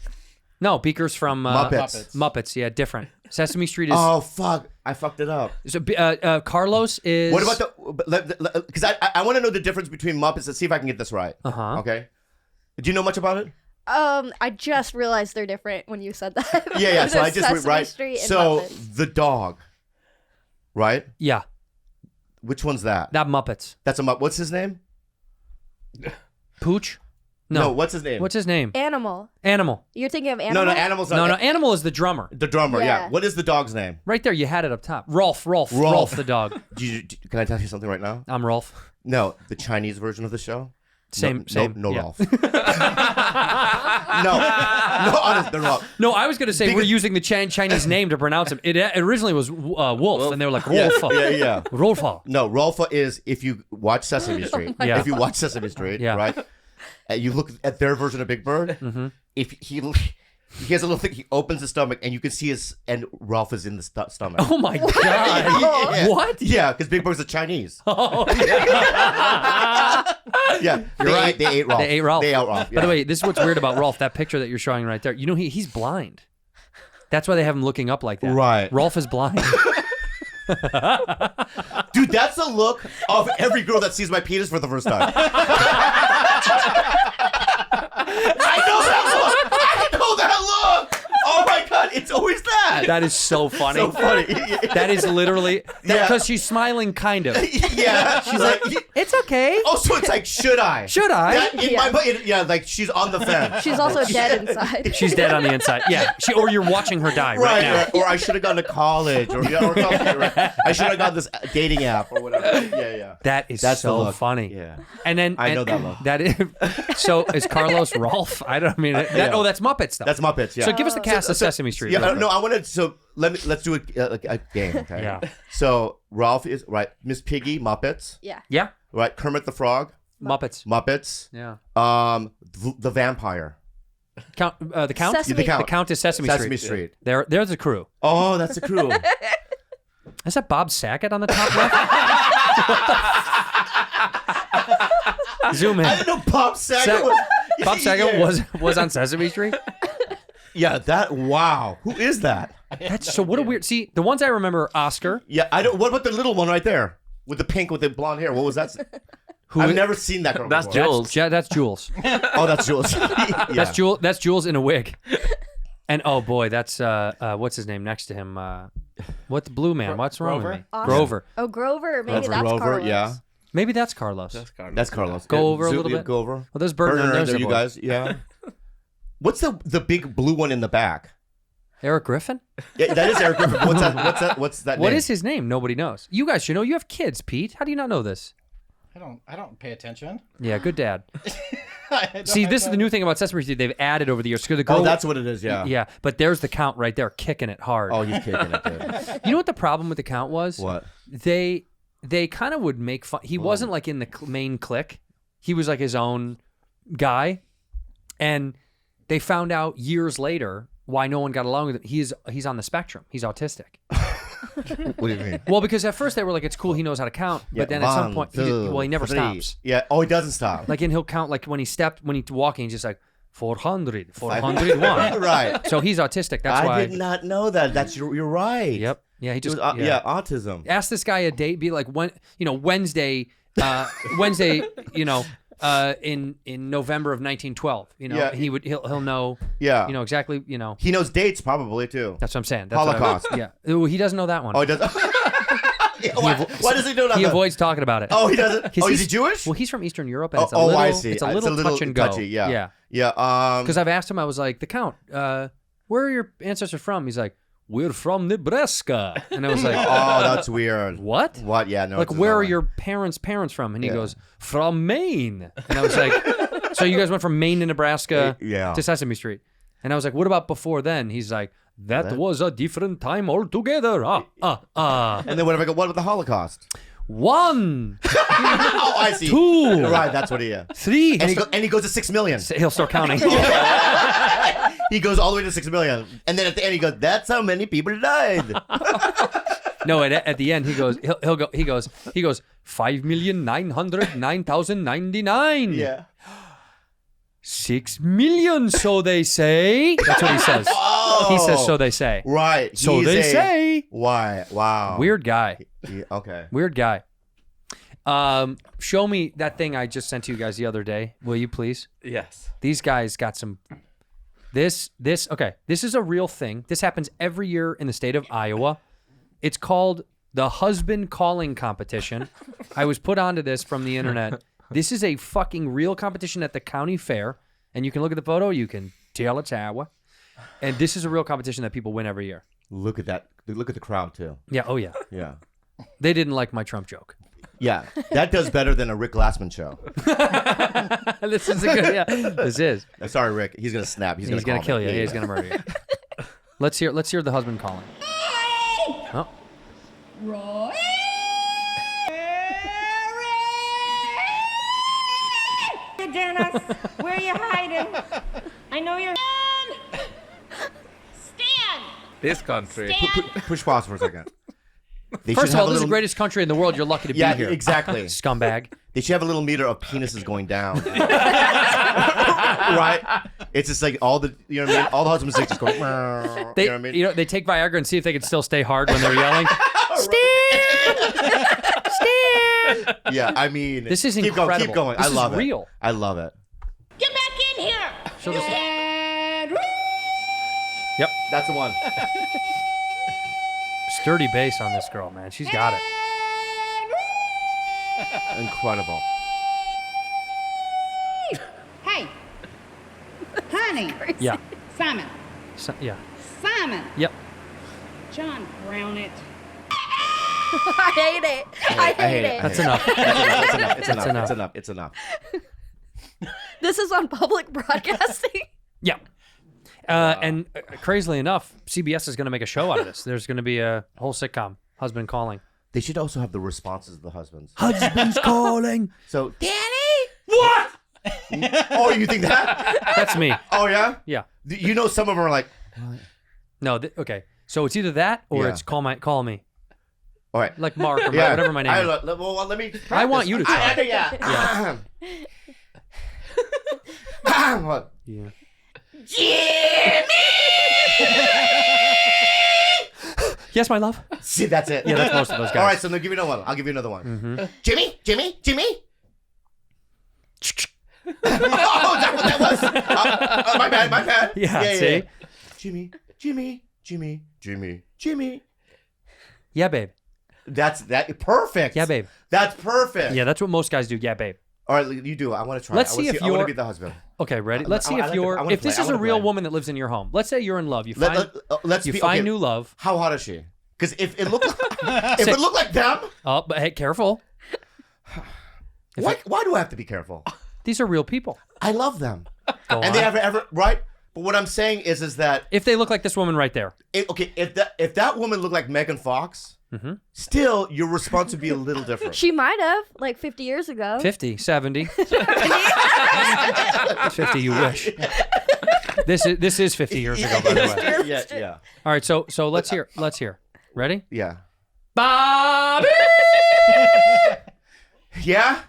No, Beaker's from Muppets. Muppets, yeah, different. Sesame Street is. Oh fuck! I fucked it up. So, Carlos is. What about the? Because I want to know the difference between Muppets. Let's see if I can get this right. Okay. Do you know much about it? I just realized they're different when you said that. Yeah. So I There's just Sesame right. Street and So Muppets. the dog, right? Yeah, Which one's that? that Muppets. That's a Muppet. What's his name? Pooch? No. No. What's his name? What's his name? Animal. Animal. You're thinking of Animal? No, Animal's not. No, Animal is the drummer. The drummer. Yeah. Yeah. What is the dog's name? Right there, you had it up top. Rolf the dog. Can I tell you something right now? I'm Rolf. No, the Chinese version of the show. Same. No, yeah. Rolf. no, honest, they're wrong. No, I was going to say we're Because- using the Chinese name to pronounce him. It originally was Wolf, and they were like Rolf. Yeah. Rolf. No, Rolfa is if you watch Sesame Street. God. If you watch Sesame Street, Yeah. right? And you look at their version of Big Bird. If he has a little thing, he opens his stomach, and you can see and Ralph is in the stomach. Oh my God. Yeah. What? Yeah, because Big Bird's a Chinese. Oh, Yeah, You're right. They ate Ralph. They ate Ralph. They ate Ralph. By the way, this is what's weird about Rolf. That picture that you're showing right there. You know, he's blind. That's why they have him looking up like that. Right. Rolf is blind. Dude, that's the look of every girl that sees my penis for the first time. I know that look. Oh my God, it's always that. That is so funny. So funny. That is literally Yeah. because she's smiling, kind of. Yeah, she's like. It's okay. Oh, so it's like, should I? Should I? That, in my mind, yeah, like she's on the fence. She's also dead inside. She's dead on the inside. Yeah. Or you're watching her die right now. Or I should have gone to college, or something. Right? I should have got this dating app or whatever. Yeah. That is That's the so look. funny. Yeah. And then I know that look. That is. So is Carlos Rolf? I don't mean. Oh, that's Muppets stuff. That's Muppets. Yeah. So give us the cast of Sesame Street. Yeah. real No, quick. I wanted. So let's do a game. Okay. Yeah. So Ralph is right. Miss Piggy, Muppets. Yeah. Yeah. Right. Kermit the Frog, Muppets. Muppets. Yeah. The vampire. Count. The count. Sesame. The Count. The count is Sesame Street. There's the crew. Oh, that's the crew. Is that Bob Saget on the top left? Zoom in. I didn't know Bob Saget was. Bob Saget Yeah. was on Sesame Street. Yeah. That. Wow. Who is that? That's so. What a weird. See, the ones I remember are Oscar. Yeah. I don't. What about the little one right there with the pink with the blonde hair? What was that? I've never seen that girl That's before. Jules. That's Jules. Oh, that's Jules. Yeah. That's Jules in a wig. And oh boy, that's what's his name next to him? What the blue man? What's wrong with me? Oscar. Grover. Oh, Grover. Maybe that's Grover, Carlos. yeah. Maybe that's Carlos. That's Carlos. Go over a Zoom- little bit. Go over. Well, there's Bert and Burner, there's you guys. Yeah. What's the big blue one in the back? Eric Griffin. Yeah, that is Eric Griffin. What's that? What name? is his name? Nobody knows. You guys should know. You have kids, Pete. How do you not know this? I don't pay attention. Yeah, good dad. I don't See, have this is to- the new thing about Sesame Street. They've added over the years. 'Cause the girl, Oh, that's what it is. Yeah. yeah. But there's the count right there, kicking it hard. Oh, he's kicking it. Dude. You know what the problem with the count was? What? They kind of would make fun. He wasn't like in the main clique. He was like his own guy, and they found out years later why no one got along with him. He's on the spectrum. He's autistic. What do you mean? Well, because at first they were like, it's cool, he knows how to count, but then at some point, he never stops. Yeah. Oh, he doesn't stop. Like, and he'll count like when he's walking, he's just like 400, 401. Right. So he's autistic. That's why. I did not know that. You're right. Yep. Yeah. He It just was, yeah, autism. Ask this guy a date. Be like, when Wednesday, in November of 1912. Yeah. He'll know. Yeah. Exactly. He knows dates probably too. That's what I'm saying. That's Holocaust. Yeah. Ooh, he doesn't know that one. Oh, he does. Yeah, why does he know that? He avoids talking about it. Oh, he doesn't. Oh, is he's- he Jewish? Well, he's from Eastern Europe, and Oh, it's a little, I see. It's a little touch and go. touchy. Yeah. Yeah. Yeah. Because I've asked him, I was like, the Count, where are your ancestors from? He's like, we're from Nebraska. And I was like, Oh, that's weird. what? What? Yeah, no. Like, it's where not are like- your parents from? And he Yeah. goes, from Maine. And I was like, so you guys went from Maine to Nebraska Yeah. to Sesame Street. And I was like, what about before then? He's like, that was a different time altogether. And then what if I go? What about the Holocaust? 1, Oh, I see. 2, Right, that's what he. 3. And he goes to 6 million. He'll start counting. He goes all the way to 6 million, and then at the end he goes, "That's how many people died." No, at the end he goes, he goes 5,909,099. Yeah. 6 million, so they say. That's what he says. He says, so they say. Right. So he's they say. Why? Wow. Weird guy. Yeah, okay. Weird guy. Show me that thing I just sent to you guys the other day, will you please? Yes. These guys got some. This is a real thing. This happens every year in the state of Iowa. It's called the husband calling competition. I was put onto this from the internet. This is a fucking real competition at the county fair, and you can look at the photo. You can tell it's Iowa, and this is a real competition that people win every year. Look at that. Look at the crowd too. Yeah. Oh yeah. Yeah. They didn't like my Trump joke. Yeah. That does better than a Rick Glassman show. This is a good. Yeah. This is. Sorry, Rick. He's gonna snap. He's He's gonna gonna kill me. you. Yeah, Yeah, he's gonna murder you. Let's hear the husband calling. Oh. Roy? Dennis, where are you hiding? I know you're. Stan! This country. Push pause for a second. They First should of all, have a this is the little- greatest country in the world. You're lucky to Yeah, be here. exactly. Scumbag. They should have a little meter of penises going down. Right? It's just like all the, you know what I mean? All the husbands just going, "Meow," They, you know what I mean? they take Viagra and see if they can still stay hard when they're yelling. Stan! Stan! Yeah, I mean, This is keep incredible. Going, keep going. This I is love real. it. I love it. Get back in here! Show this- And Yep. That's the one. Sturdy bass on this girl, man. She's got it. Incredible. Hey! Honey! Yeah. Simon! Yeah. Simon! Yep. John Brown it. I hate it. I hate it. That's enough. It's enough. It's That's enough. enough. It's enough. This is on public broadcasting. Yeah. And crazily enough, CBS is going to make a show out of this. There's going to be a whole sitcom, Husband Calling. They should also have the responses of the husbands. Husband's calling. So, Danny! What? Oh, you think that? That's me. Oh, yeah? Yeah. You know, some of them are like, No, okay. So it's either that or Yeah. it's call me. all right. Like Mark or Yeah. whatever my name is. Well, let me. I want you to try. Yeah. What? Yeah. Yes, my love. See, that's it. Yeah, that's most of those guys. All right, so now give me another one. I'll give you another one. Jimmy? Jimmy? Oh, is that what that was? My bad. Yeah, see? Jimmy. Yeah, babe. That's perfect. Yeah, babe. That's perfect. Yeah, that's what most guys do. Yeah, babe. All right, you do it. I want to try. Let's I see wanna if I want you're- to be the husband. Okay, ready? Let's see I if like you're. I wanna If this play. I is a wanna real play. woman that lives in your home. Let's say you're in love. You Let's find be, find okay. new love. How hot is she? Because if it looked if it looked like them, Oh, but hey, careful. why do I have to be careful? These are real people. I love them, Go and they on. ever right. But what I'm saying is that If they look like this woman right there. if that woman looked like Megan Fox, still your response would be a little different. She might have, like 50 years ago. 50, 70. 50, you wish. This is 50 years ago, by the way. yeah. All right, so let's hear. Ready? Yeah. Bobby! Yeah.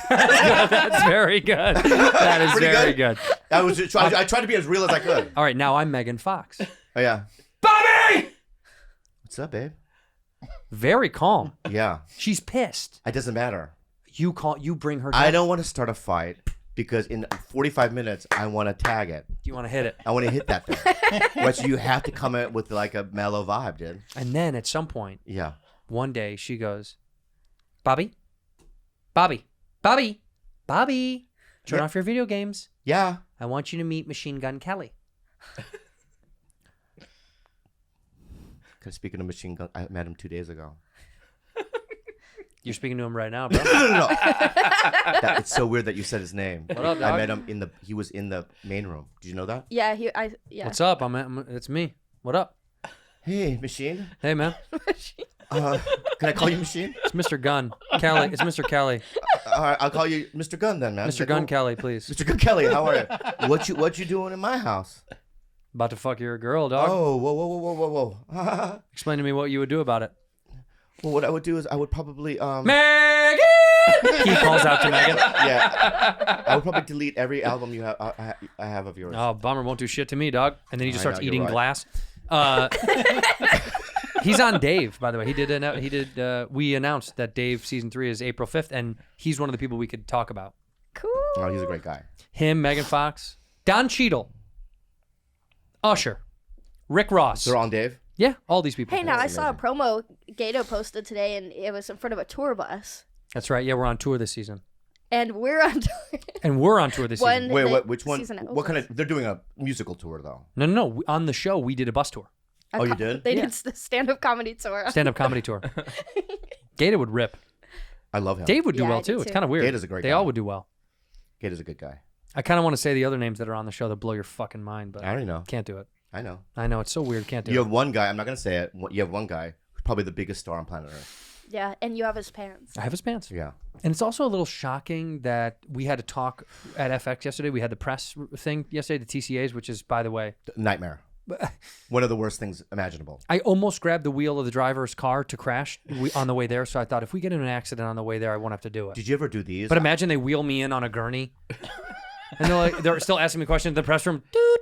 That's very good. That is Pretty very good? good. I tried to be as real as I could. All right, now I'm Megan Fox. Oh yeah. Bobby! What's up, babe? Very calm. Yeah. She's pissed. It doesn't matter. You bring her. I don't want to start a fight because in 45 minutes I want to tag it. You want to hit it, I want to hit that thing. Right, so you have to come in with like a mellow vibe, dude. and then at some point, Yeah. one day, she goes, Bobby, turn Yeah. off your video games. Yeah. I want you to meet Machine Gun Kelly. speaking of Machine Gun, I met him 2 days ago. You're speaking to him right now, bro. No. It's so weird that you said his name. What up, I dog? met him he was in the main room. Did you know that? Yeah, yeah. What's up? It's me. What up? Hey, Machine. Hey, man. Can I call you Machine? It's Mr. Gunn. Kelly. It's Mr. Kelly. All right, I'll call you Mr. Gunn then, man. Mr. Gunn Kelly, please. Mr. Gunn Kelly, how are you? What you doing in my house? About to fuck your girl, dog. Oh, whoa. Explain to me what you would do about it. Well, what I would do is I would probably Megan! He calls out to Megan. yeah, I would probably delete every album you have I have of yours. Oh, bummer. Won't do shit to me, dog. And then he just I starts know, you're eating right. glass. He's on Dave, by the way. We announced that Dave season 3 is April 5th, and he's one of the people we could talk about. Cool. Oh, he's a great guy. Him, Megan Fox, Don Cheadle, Usher, Rick Ross. They're on Dave. Yeah, all these people. Hey, now I saw a promo Gato posted today, and it was in front of a tour bus. That's right. Yeah, we're on tour this season. And we're on tour. And we're on tour this season. Wait, the which one? season What kind of? They're doing a musical tour though. No. On the show, we did a bus tour. Oh, you did? They Yeah. did the stand-up comedy tour. Stand-up comedy tour. Gator would rip. I love him. Dave would do Yeah, well, I do too. It's too. kind of weird. Gator's a great They guy. all would do well. Gator's a good guy. I kind of want to say the other names that are on the show that blow your fucking mind, but I already know. can't do it. I know. I know. It's so weird. Can't do You it. have one guy. I'm not gonna say it. You have one guy who's probably the biggest star on planet Earth. Yeah, and you have his pants. I have his pants. Yeah. And it's also a little shocking that we had to talk at FX yesterday. We had the press thing yesterday, the TCAs, which is, by the way, Nightmare. One of the worst things imaginable. I almost grabbed the wheel of the driver's car to crash on the way there. So I thought if we get in an accident on the way there, I won't have to do it. Did you ever do these? But imagine they wheel me in on a gurney. And they're still asking me questions in the press room. Dude,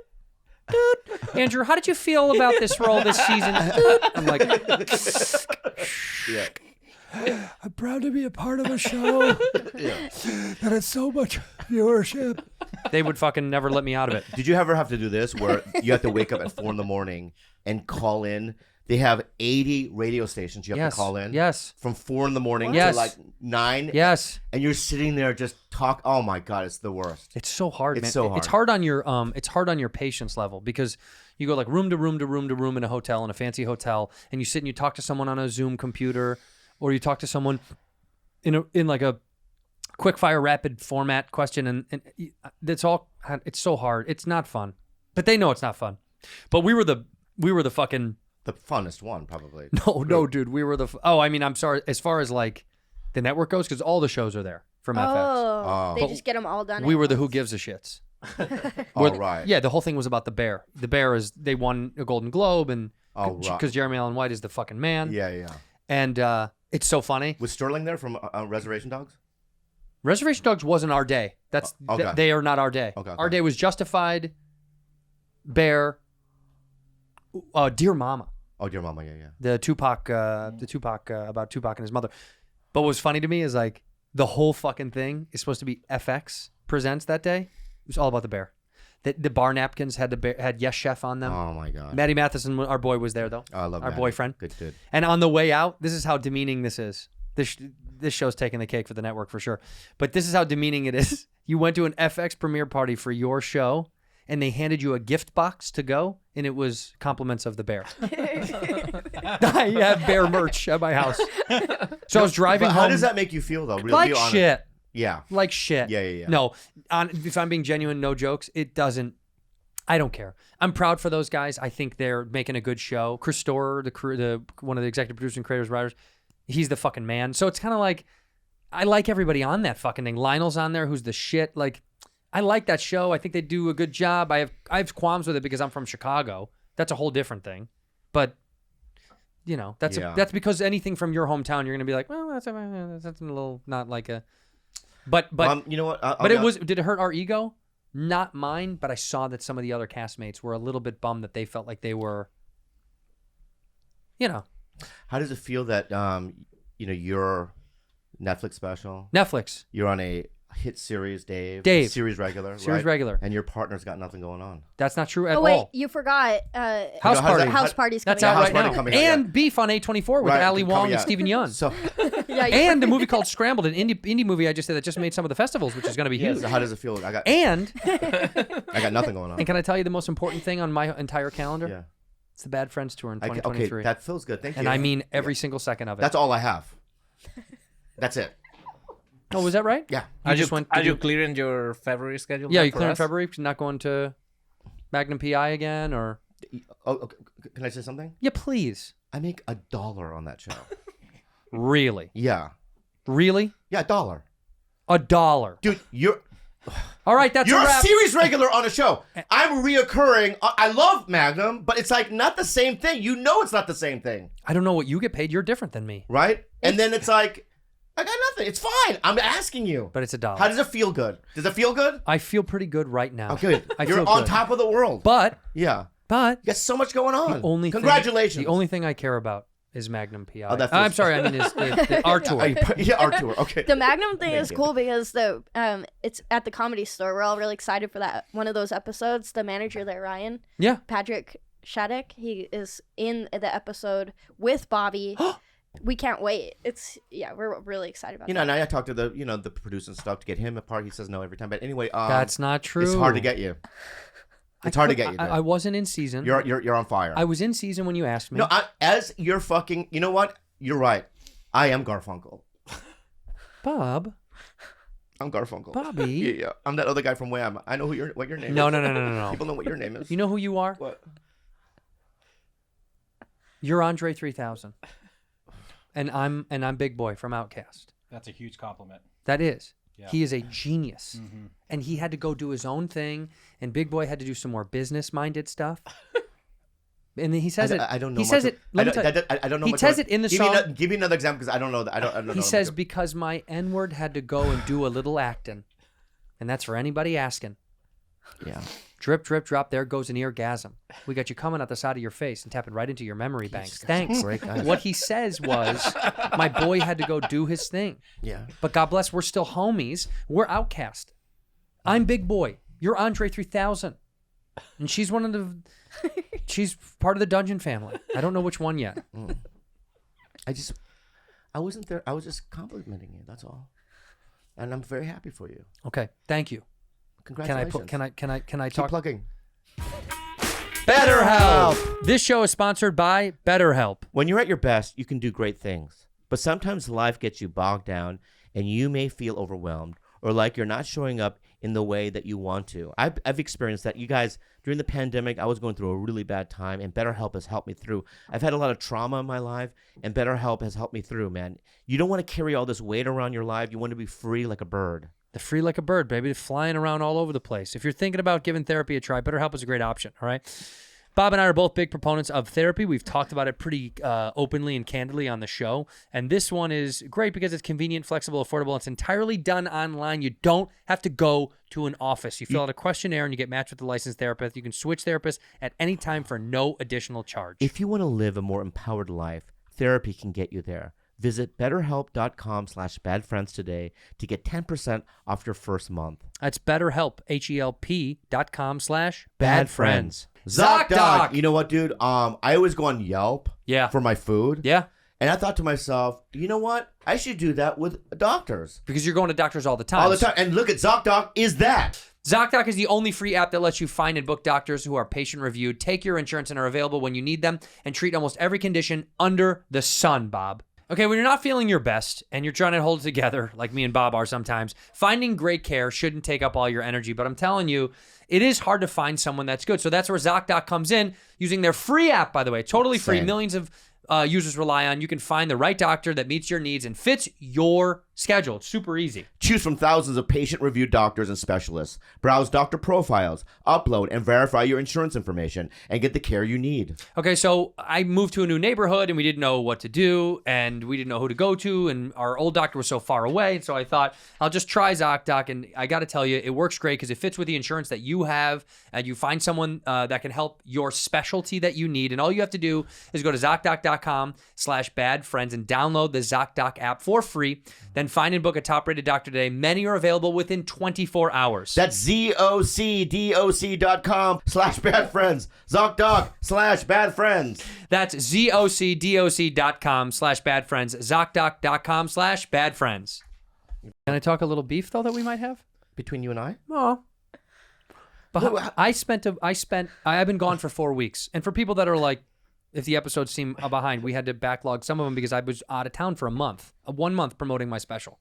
Andrew, how did you feel about this role this season? I'm like, Yeah. I'm proud to be a part of a show that has so much viewership. They would fucking never let me out of it. Did you ever have to do this where you have to wake up at 4 a.m. and call in? They have 80 radio stations you have to call in. Yes. From 4 a.m. Yes. to like 9. Yes. And you're sitting there just talk. Oh my God, it's the worst. It's so hard, It's man. so hard. It's hard on your patience level because you go like room to room to room to room in a hotel, in a fancy hotel, and you sit and you talk to someone on a Zoom computer, or you talk to someone in like a quick fire rapid format question, and it's so hard. It's not fun. But they know it's not fun. But we were the fucking The funnest one, probably. no, dude. We were the I'm sorry. As far as like the network goes, because all the shows are there from FX. Oh, they But just get them all done. We at were the once. Who Gives a Shits. All right. Yeah, the whole thing was about the Bear. The Bear they won a Golden Globe, and Oh, right. because Jeremy Allen White is the fucking man. Yeah. And it's so funny. Was Sterling there from Reservation Dogs? Reservation Dogs wasn't our day. Okay. They are not our day. Okay. Our day was Justified, Bear, Dear Mama. Oh, dear mama, yeah. The Tupac about Tupac and his mother. But what was funny to me is like the whole fucking thing is supposed to be FX presents that day. It was all about the Bear. The bar napkins had Yes Chef on them. Oh my God. Maddie Matheson, our boy, was there though. Oh, I love our Maddie. boyfriend. Good. And on the way out, this is how demeaning this is. This show's taking the cake for the network for sure. But this is how demeaning it is. You went to an FX premiere party for your show, and they handed you a gift box to go, and it was compliments of the Bear. I have Bear merch at my house. So I was driving But home. how does that make you feel though? Really, like be honest. shit? Yeah. Like shit. Yeah. No, if I'm being genuine, no jokes. It doesn't. I don't care. I'm proud for those guys. I think they're making a good show. Chris Storer, one of the executive producers and creators, writers, he's the fucking man. So it's kind of like, I like everybody on that fucking thing. Lionel's on there, who's the shit. Like, I like that show. I think they do a good job. I have qualms with it because I'm from Chicago. That's a whole different thing. But that's because anything from your hometown, you're gonna be like, well, that's a little not like a. But you know what? Did it hurt our ego? Not mine, but I saw that some of the other castmates were a little bit bummed that they felt like they were, How does it feel that your Netflix special? Netflix. You're on a hit series, Dave. Series regular. Series right? regular. And your partner's got nothing going on. That's not true at Oh wait, all. you forgot. House Party. House Party's coming That's out out. right Party now. coming out, And yeah. Beef on A24 with Right, Ali coming Wong and out. Stephen Yeun. So, Yeah, And a movie called Scrambled, an indie movie I just said that just made some of the festivals, which is going to be huge. so how does it feel? I got And nothing going on. can I tell you the most important thing on my entire calendar? Yeah. It's the Bad Friends Tour in Okay, 2023. that feels good. Thank you. and I mean every single second of it. That's all I have. That's it. Oh, was that right? Yeah. Are just you, went to are you do- clearing your February schedule? Yeah, then you for clear in us? February? Not going to Magnum PI again, or Oh, okay. Can I say something? yeah, please. I make $1 on that show. Really, Yeah. really, Yeah, $1. $1. Dude, you're All right, that's you're a a wrap. series regular on a show. I'm reoccurring. I love Magnum, but it's like not the same thing. You know it's not the same thing, I don't know what you get paid. You're different than me, right? And then it's like, I got nothing. It's fine. I'm asking you. but it's $1. How does it feel good? Does it feel good? I feel pretty good right now. Okay. I You're feel on good. top of the world. But Yeah. but You got so much going on. only Congratulations. the only thing I care about is Magnum PI. Oh, that I'm feels- sorry, I mean is our tour. Yeah, our tour. Okay. The Magnum thing is you. cool because it's at the Comedy Store. We're all really excited for that one of those episodes. The manager there, Ryan Yeah. Patrick Shattuck, he is in the episode with Bobby. We can't wait. We're really excited about You know, that. and I talked to the producer and stuff to get him a part. He says no every time. But anyway, That's not true. It's hard to get you. It's hard to get you there. I wasn't in season. You're on fire. I was in season when you asked me. No, as you're fucking. You know what? You're right. I am Garfunkel. Bob. I'm Garfunkel. Bobby. Yeah. I'm that other guy from Wham. I know what your name No, is. no. People know what your name is. You know who you are? What? You're Andre 3000. And I'm Big Boy from Outkast. That's a huge compliment. That is. Yeah. He is a genius. And he had to go do his own thing, and Big Boy had to do some more business-minded stuff. And then he says it. I don't know. He says it. Let me tell you. I don't know. He much says about- it in the give song. give me another example because I don't know that. I don't know. He says, because my N-word had to go and do a little acting. And that's for anybody asking. Yeah. Drip, drip, drop. There goes an eargasm. We got you coming out the side of your face and tapping right into your memory banks. Thanks. Great guy. What he says was, my boy had to go do his thing. Yeah. But God bless, we're still homies. We're Outcast. I'm Big Boy. You're Andre 3000. And she's one of the... She's part of the Dungeon family. I don't know which one yet. I wasn't there. I was just complimenting you. That's all. And I'm very happy for you. Okay, thank you. Congratulations. Can I Keep talk? plugging. BetterHelp. This show is sponsored by BetterHelp. When you're at your best, you can do great things. But sometimes life gets you bogged down and you may feel overwhelmed or like you're not showing up in the way that you want to. I've experienced that. You guys, during the pandemic, I was going through a really bad time, and BetterHelp has helped me through. I've had a lot of trauma in my life, and BetterHelp has helped me through, man. You don't want to carry all this weight around your life. You want to be free like a bird. The free like a bird, baby. Flying around all over the place. If you're thinking about giving therapy a try, BetterHelp is a great option, all right? Bob and I are both big proponents of therapy. We've talked about it pretty openly and candidly on the show. And this one is great because it's convenient, flexible, affordable. It's entirely done online. You don't have to go to an office. You fill out a questionnaire and you get matched with a licensed therapist. You can switch therapists at any time for no additional charge. If you want to live a more empowered life, therapy can get you there. Visit betterhelp.com/badfriends today to get 10% off your first month. That's BetterHelp, HELP.com/badfriends. ZocDoc. You know what, dude? I always go on Yelp Yeah. for my food. Yeah, And I thought to myself, you know what? I should do that with doctors. because you're going to doctors all the time. All the time. And look at ZocDoc is that. ZocDoc is the only free app that lets you find and book doctors who are patient-reviewed, take your insurance, and are available when you need them, and treat almost every condition under the sun, Bob. Okay, when you're not feeling your best and you're trying to hold it together, like me and Bob are sometimes, finding great care shouldn't take up all your energy. But I'm telling you, it is hard to find someone that's good. So that's where ZocDoc comes in, using their free app, by the way, totally free. Same. Millions of users rely on. You can find the right doctor that meets your needs and fits your schedule. It's super easy. Choose from thousands of patient-reviewed doctors and specialists. Browse doctor profiles, upload and verify your insurance information, and get the care you need. Okay, so I moved to a new neighborhood and we didn't know what to do and we didn't know who to go to, and our old doctor was so far away. So I thought I'll just try ZocDoc, and I got to tell you, it works great because it fits with the insurance that you have, and you find someone that can help your specialty that you need. And all you have to do is go to ZocDoc.com/badfriends and download the ZocDoc app for free. Then find and book a top-rated doctor today. Many are available within 24 hours. That's ZocDoc.com/badfriends. ZocDoc/badfriends. That's ZocDoc.com/badfriends. ZocDoc.com/badfriends. Can I talk a little beef, though, that we might have? Between you and I? Oh. But I've been gone for 4 weeks. And for people that are like, if the episodes seem behind, we had to backlog some of them because I was out of town for a month, 1 month promoting my special.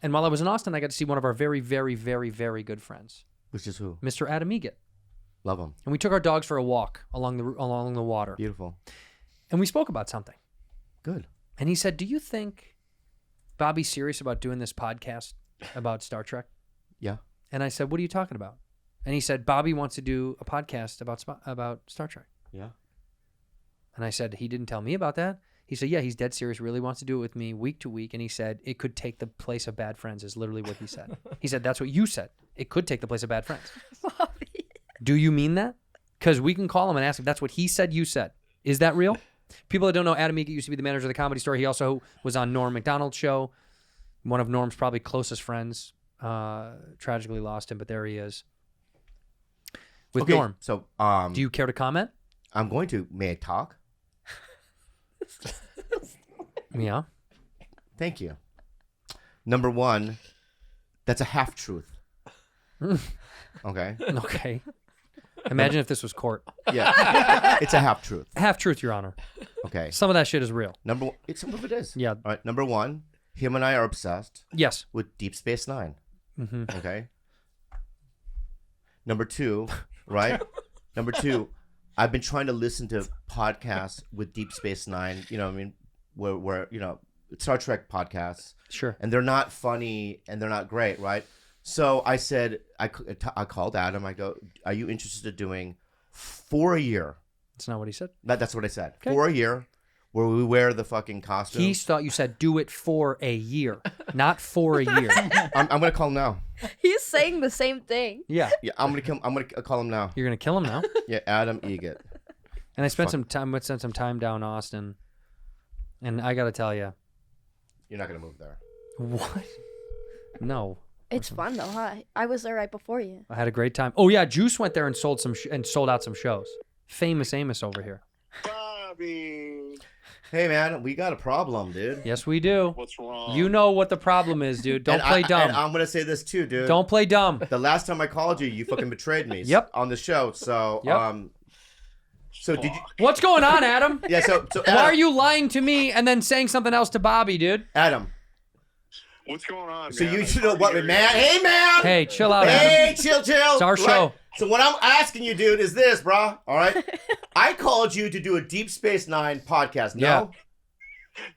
And while I was in Austin, I got to see one of our very, very, very, very good friends. Which is who? Mr. Adam Eget. Love him. And we took our dogs for a walk along the water. Beautiful. And we spoke about something. Good. And he said, do you think Bobby's serious about doing this podcast about Star Trek? Yeah. And I said, what are you talking about? And he said, Bobby wants to do a podcast about Star Trek. Yeah. And I said, he didn't tell me about that. He said, yeah, he's dead serious, really wants to do it with me week to week. And he said, it could take the place of Bad Friends is literally what he said. He said, that's what you said. It could take the place of Bad Friends. Bobby. Do you mean that? Because we can call him and ask him, that's what he said, you said. Is that real? People that don't know, Adam Eget used to be the manager of the Comedy Store. He also was on Norm Macdonald's show. One of Norm's probably closest friends tragically lost him, but there he is. With Norm. So, do you care to comment? I'm going to. May I talk? Yeah. Thank you. Number one, that's a half truth. Okay. Okay. Imagine if this was court. Yeah. It's a half truth. Half truth, Your Honor. Okay. Some of that shit is real. Some of it is. Yeah. All right. Number one, him and I are obsessed Yes. with Deep Space Nine. Mm-hmm. Okay. Number two, right? Number two, I've been trying to listen to podcasts with Deep Space Nine. You know, what I mean, where Star Trek podcasts. Sure. And they're not funny and they're not great, right? So I said, I called Adam. I go, are you interested in doing for a year? That's not what he said. That's what I said. Okay. For a year, where we wear the fucking costume. He thought you said do it for a year, not for a year. I'm gonna call him now. He's saying the same thing. Yeah. Yeah, I'm gonna call him now. You're gonna kill him now. Yeah, Adam Eget. And I spent some time down Austin, and I gotta tell you, You're not gonna move there. what? No. It's fun though, huh? I was there right before you. I had a great time. Oh yeah, Juice went there and sold sold out some shows. Famous Amos over here. Bobby. Hey man, we got a problem, dude. Yes, we do. What's wrong? You know what the problem is, dude. Don't play dumb. And I'm gonna say this too, dude. Don't play dumb. The last time I called you, you fucking betrayed me. Yep. On the show. So Yep. So did you? What's going on, Adam? Yeah. So Why Adam, are you lying to me and then saying something else to Bobby, dude? Adam. What's going on, So man? you should know what, man. Hey, man. Hey, chill out, Adam. Hey, chill. It's our show. So what I'm asking you, dude, is this, bro. All right. I called you to do a Deep Space Nine podcast. No.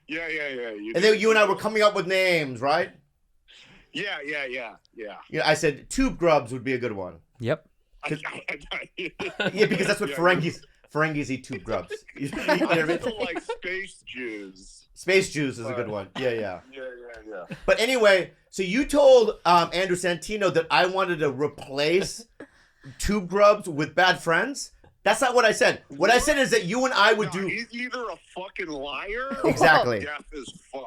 Yeah. And then you and I were coming up with names, right? Yeah. Yeah. I said Tube Grubs would be a good one. Yep. Yeah, because that's what Ferengis eat. Tube Grubs. You know what I mean? Also like space Jews. Space Juice is a good one. Yeah. Yeah. But anyway, so you told Andrew Santino that I wanted to replace Tube Grubs with Bad Friends. That's not what I said. What I said is that you and I would do. He's either a fucking liar Exactly. or deaf as fuck.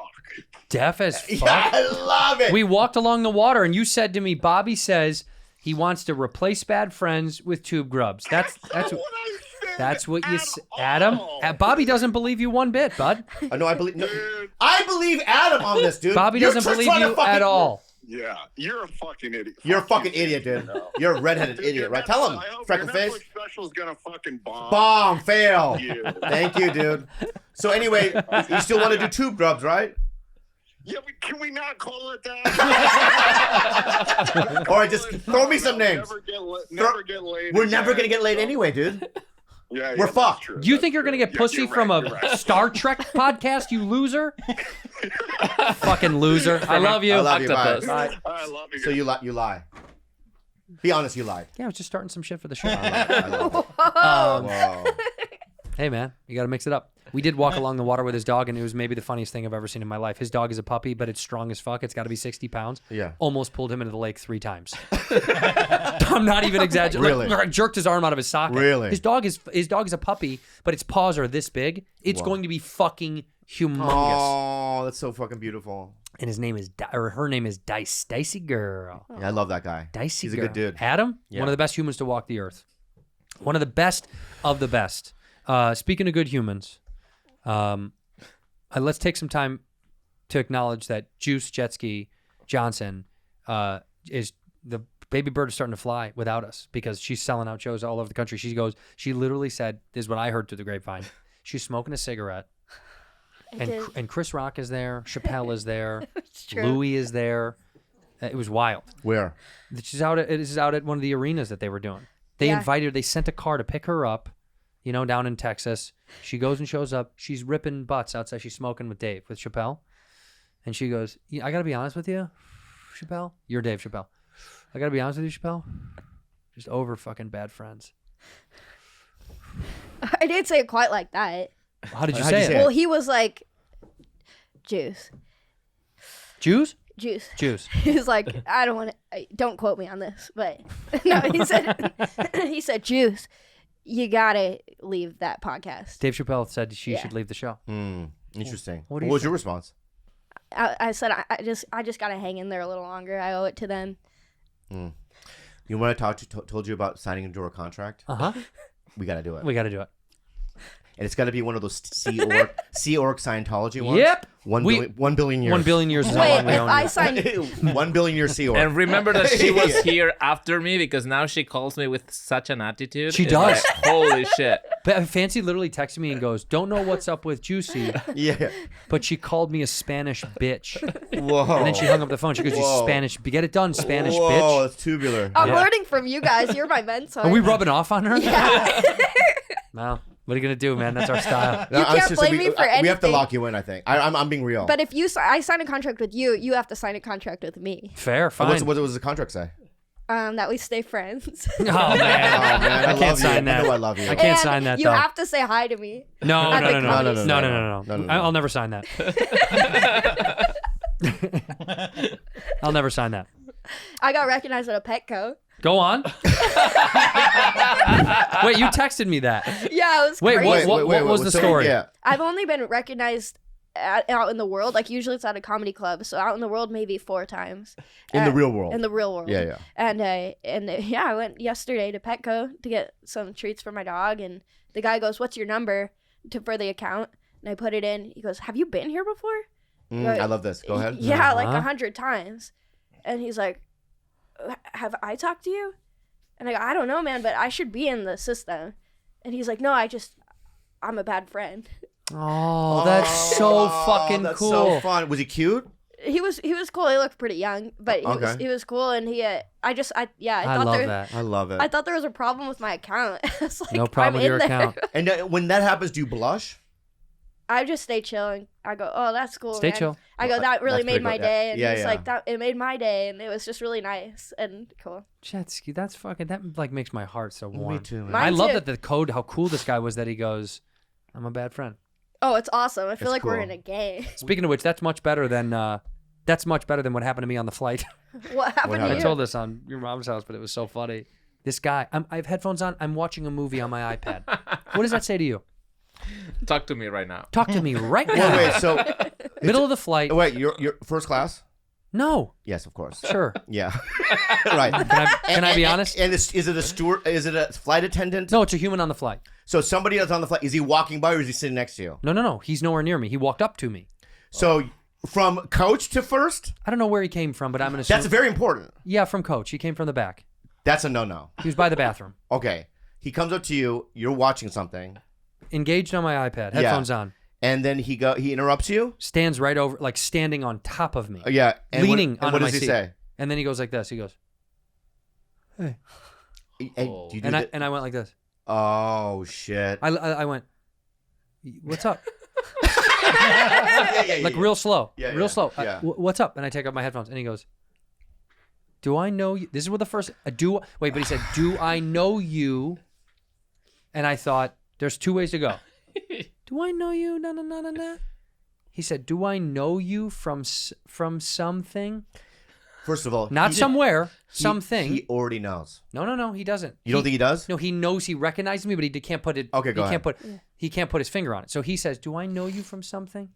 Deaf as fuck. Yeah, I love it. We walked along the water and you said to me, Bobby says he wants to replace Bad Friends with Tube Grubs. That's not what I said. That's what you at said, Adam. all. Bobby doesn't believe you one bit, bud. No, I believe. No, Dude. I believe Adam on this, dude. Bobby You're doesn't just believe trying to you fucking- at all. Yeah, you're a fucking idiot. You're a Fuck fucking you, idiot, dude. No. You're a redheaded Dude, idiot, your right? Netflix- Tell him, I hope freckle your face. Netflix special's gonna fucking bomb. Bomb, fail. You. Thank you, dude. So anyway, you still want to do Tube Grubs, right? Yeah, can we not call it that? All right, just throw me some names. Never get laid. We're never again. gonna get laid anyway, dude. Yeah, We're that's fucked. true, Do you that's think you're true. going to get Yeah, pussy you're from right, a you're right. Star Trek podcast, you loser? Fucking loser. I love you. I love you. Bye. Octopus. Bye. I love you. So you lie. Be honest, you lied. Yeah, I was just starting some shit for the show. I love it. Whoa. Hey, man, you got to mix it up. We did walk along the water with his dog, and it was maybe the funniest thing I've ever seen in my life. His dog is a puppy, but it's strong as fuck. It's got to be 60 pounds. Yeah. Almost pulled him into the lake 3 times. I'm not even exaggerating. Really? Like, jerked his arm out of his socket. Really? His dog is a puppy, but its paws are this big. It's Wow. going to be fucking humongous. Oh, that's so fucking beautiful. And his name is, or her name is Dice. Dicey girl. Yeah, I love that guy. Dicey He's girl. a good dude. Adam, Yeah. one of the best humans to walk the earth. One of the best of the best. Speaking of good humans, let's take some time to acknowledge that Juice Jetski Johnson is the Baby Bird is starting to fly without us because she's selling out shows all over the country. She literally said, this is what I heard through the grapevine. She's smoking a cigarette. And Chris Rock is there. Chappelle is there. Louis is there. It was wild. Where? This is out at one of the arenas that they were doing. They invited her. They sent a car to pick her up, down in Texas. She goes and shows up. She's ripping butts outside. She's smoking with Chappelle. And she goes, I got to be honest with you, Chappelle. You're Dave Chappelle. I got to be honest with you, Chappelle. Just over fucking bad friends. I didn't say it quite like that. How did you say it? Well, he was like, Jews. Jews? Jews. He's like, I don't want to. Don't quote me on this, but no, he said, Jews, you gotta leave that podcast. Dave Chappelle said she should leave the show. Interesting. What was think? your response? I said, I just gotta hang in there a little longer. I owe it to them. You know when I told you about signing into a contract? We gotta do it. We got to do it. And it's got to be one of those Sea Org Scientology ones. Yep. 1 billion years. 1 billion years is how Wait, long we if own I it. signed, 1 billion year Sea Org. And remember that she was here after me because now she calls me with such an attitude. She It's does. like, holy shit. But Fancy literally texted me and goes, don't know what's up with Juicy, Yeah. but she called me a Spanish bitch. Whoa. And then she hung up the phone. She goes, you Whoa. Spanish. Get it done, Spanish Whoa, bitch. that's tubular. I'm Yeah. learning from you guys. You're my mentor. Are we rubbing off on her? Yeah. Well, what are you going to do, man? That's our style. No, You can't honestly, blame me for We have to anything. lock you in, I think. I'm being real. But if I sign a contract with you, you have to sign a contract with me. Fair, fine. What does the contract say? That we stay friends. Oh, man. Oh, man, I can't sign you. that. I know I love you. I can't And sign that, you though. have to say hi to me. No. No. I'll never sign that. I'll never sign that. I got recognized at a Petco. Go on. Wait, you texted me that. Yeah, it was Wait, crazy. what was the story? Yeah. I've only been recognized out in the world. Like usually it's at a comedy club. So out in the world maybe 4 times. In the real world. In the real world. Yeah. And I went yesterday to Petco to get some treats for my dog. And the guy goes, "What's your number for the account?" And I put it in. He goes, "Have you been here before?" I love this. Go ahead. Yeah, like Uh-huh. 100 times. And he's like, "Have I talked to you?" And I go, "I don't know, man, but I should be in the system." And he's like, "No, I'm a bad friend." Oh, that's so fucking that's cool. so fun. Was he cute? He was cool. He looked pretty young, but Okay. he was cool. And I I love that. I love it. I thought there was a problem with my account. It's like, No problem I'm with your in there. account. And when that happens, do you blush? I just stay chill and I go, "Oh, that's cool." Stay man." chill. I go, "That really That's made pretty my cool. day," and Yeah, it's yeah. like that. It made my day, and it was just really nice and cool. Jetsky, that's fucking, that like makes my heart so warm. Me too, man. Mine I love too. that the code, how cool this guy was that he goes, I'm a bad friend. Oh, it's awesome. I feel It's like we're cool. in a game. Speaking of which, that's much better than what happened to me on the flight. What happened to happened? I you? told this on your mom's house, but it was so funny. This guy, I have headphones on. I'm watching a movie on my iPad. What does that say to you? Talk to me right now. Talk to me right now. Wait, so Middle of the flight. wait, you're first class? No. Yes, of course. Sure. Yeah. Right. Can I be honest? And is it a steward? Is it a flight attendant? No, it's a human on the flight. So somebody that's on the flight, is he walking by or is he sitting next to you? No. He's nowhere near me. He walked up to me. So from coach to first? I don't know where he came from, but I'm gonna assume. That's very important. Yeah, from coach. He came from the back. That's a no-no. He was by the bathroom. Okay. He comes up to you, you're watching something, Engaged on my iPad. Headphones on. and then he interrupts you? Stands right over, like standing on top of me. Yeah. And Leaning what, onto and what my does he seat. say? And then he goes like this. He goes, hey. Hey, do you do And that? I went like this. Oh, shit. I went, what's up? Yeah, Like real slow. Yeah, real yeah, slow. yeah. What's up? And I take out my headphones and he goes, do I know you? This is what the first, but he said, do I know you? And I thought, there's 2 ways to go. Do I know you? No. He said, do I know you from something? First of all, Not somewhere, he- something. He already knows. No, he doesn't. You don't think he does? No, he knows he recognized me, but he can't put it. Okay, go he ahead. He can't put his finger on it. So he says, "Do I know you from something?"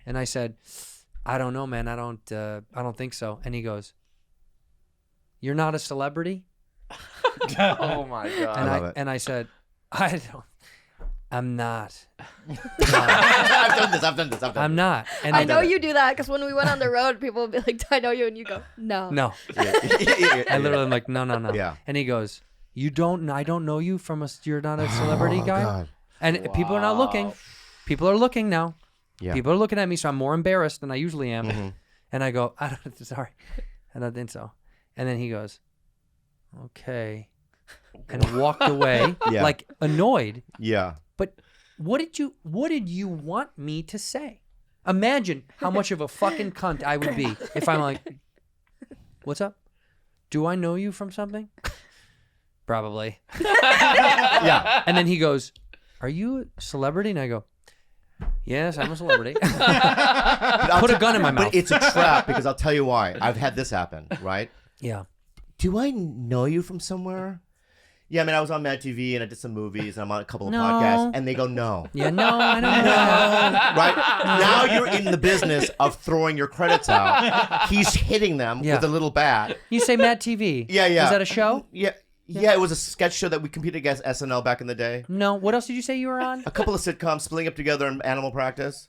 And I said, "I don't know, man. I don't think so." And he goes, "You're not a celebrity?" Oh my god. And love it. I said, "I don't." I'm not. I've done this. I'm not. And I then- know you do that because when we went on the road, people would be like, "Do I know you?" And you go, "No." No. Yeah. I literally am like, no. Yeah. And he goes, "You don't? I don't know you from you're not a celebrity guy." God. And people are not looking. People are looking now. Yeah. People are looking at me, so I'm more embarrassed than I usually am. And I go, I don't. Sorry, I don't think so. And then he goes, "Okay," and walked away, Yeah. like annoyed. Yeah. But what did you want me to say? Imagine how much of a fucking cunt I would be if I'm like, "What's up? Do I know you from something?" Probably. Yeah. And then he goes, "Are you a celebrity?" And I go, "Yes, I'm a celebrity." Put a gun in my mouth. But it's a trap because I'll tell you why. I've had this happen, right? Yeah. Do I know you from somewhere? Yeah, I mean, I was on Mad TV and I did some movies and I'm on a couple of No. podcasts and they go, no. Yeah, no, I don't know. Right? Now you're in the business of throwing your credits out. He's hitting them Yeah. with a little bat. You say Mad TV. Yeah, yeah. Is that a show? Yeah. Yeah, it was a sketch show that we competed against SNL back in the day. No. What else did you say you were on? A couple of sitcoms, splitting up together in Animal Practice.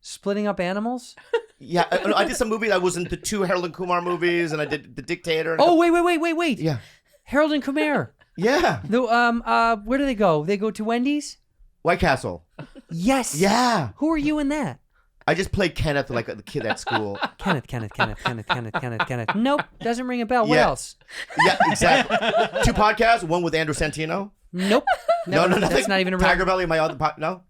Splitting up animals? Yeah, I did some movies. I was in the 2 Harold and Kumar movies, and I did The Dictator. And Oh, wait. yeah, Harold and Kumar. yeah. Where do they go? They go to Wendy's? White Castle. Yes. Yeah, Who are you in that? I just played Kenneth, like the kid at school. Kenneth. Nope. Doesn't ring a bell. What Yeah. else? Yeah, exactly. 2 podcasts, one with Andrew Santino. Nope. No, That's nothing. not even a real. Tiger Belly, my other no.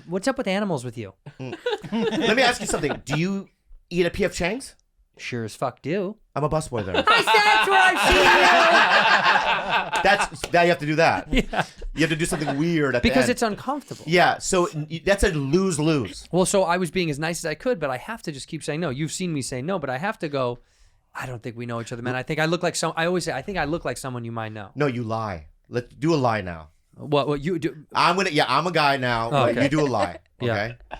What's up with animals with you? Let me ask you something. Do you eat at P.F. Chang's? Sure as fuck do. I'm a busboy there. That's where I've seen Now you have to do that. Yeah. You have to do something weird at the Because end. it's uncomfortable. Yeah, so that's a lose-lose. Well, so I was being as nice as I could, but I have to just keep saying no. You've seen me say no, but I have to go, I don't think we know each other, man. I think I look like I always say, I think I look like someone you might know. No, you lie. Let's do a lie now. What you do? I'm a guy now. Oh, okay. You do a lie. Okay. Yeah.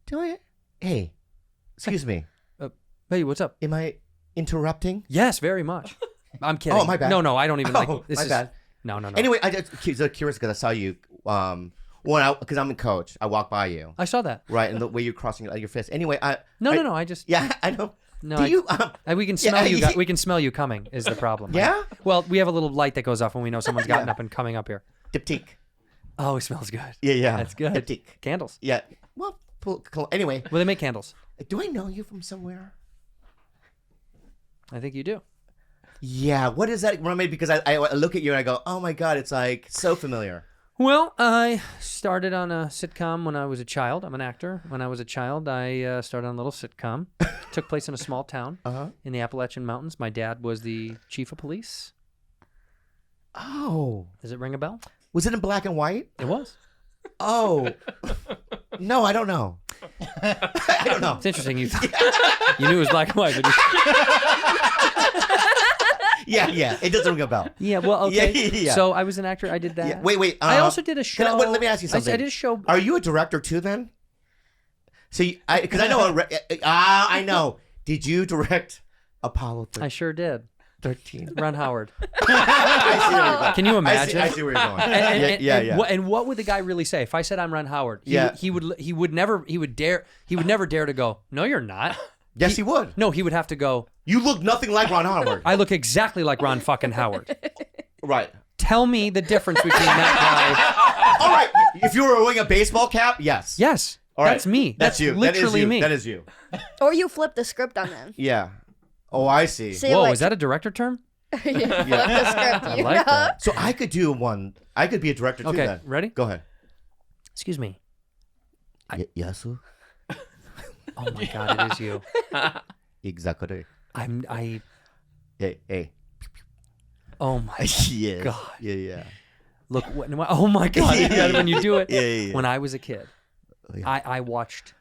Do I? Hey, excuse me. Hey, what's up? Am I interrupting? Yes, very much. I'm kidding. Oh, my bad. No, I don't even like Oh, this. my is, bad. No. Anyway, I just curious because I saw you. Because I'm a coach. I walked by you. I saw that. Right, and the way you're crossing your fist. Anyway, No. I just. Yeah, I know. No, Do you? we can smell yeah, you. We can smell you coming. Is the problem? Yeah? Well, we have a little light that goes off when we know someone's gotten Yeah. up and coming up here. Diptyque. Oh, it smells good. Yeah. That's good. Diptyque. Candles. Yeah. Well, anyway, Well, they make candles. do I know you from somewhere? I think you do. Yeah. What does that remind me? Because I look at you and I go, oh my God, it's like so familiar. Well, I started on a sitcom when I was a child. I'm an actor. When I was a child, I started on a little sitcom. Took place in a small town in the Appalachian Mountains. My dad was the chief of police. Oh. Does it ring a bell? Was it in black and white? It was. Oh. No, I don't know. I don't know. It's interesting. You you knew it was black and white, but Yeah. It doesn't ring a bell. yeah. Well, okay. Yeah. So I was an actor. I did that. Yeah. Wait. I also did a show. Let me ask you something. I did a show. Are you a director too then? See, because I know. I know. Did you direct Apollo 13? I sure did. 13. Ron Howard. I see where you're going. Can you imagine? I see where you're going. And, yeah. And what would the guy really say if I said I'm Ron Howard? He would never dare to go. No, you're not. Yes, he would. No, he would have to go. You look nothing like Ron Howard. I look exactly like Ron fucking Howard. Right. Tell me the difference between that All right. If you were wearing a baseball cap, yes. guy. Yes, All right. that's me. That's you. Literally me. That is you. Or you flip the script on them. Yeah. Oh, I see. See, Whoa, like, is that a director term? you flip the script. I You like know? that. So I could do one. I could be a director too Okay, then. ready? Go ahead. Excuse me. Yes, sir. Oh my God, it is you. Exactly. I. Hey. Oh my Yeah. God. Yeah. Look. Oh my God. Yeah. When you do it. Yeah. When I was a kid, Oh, yeah. I watched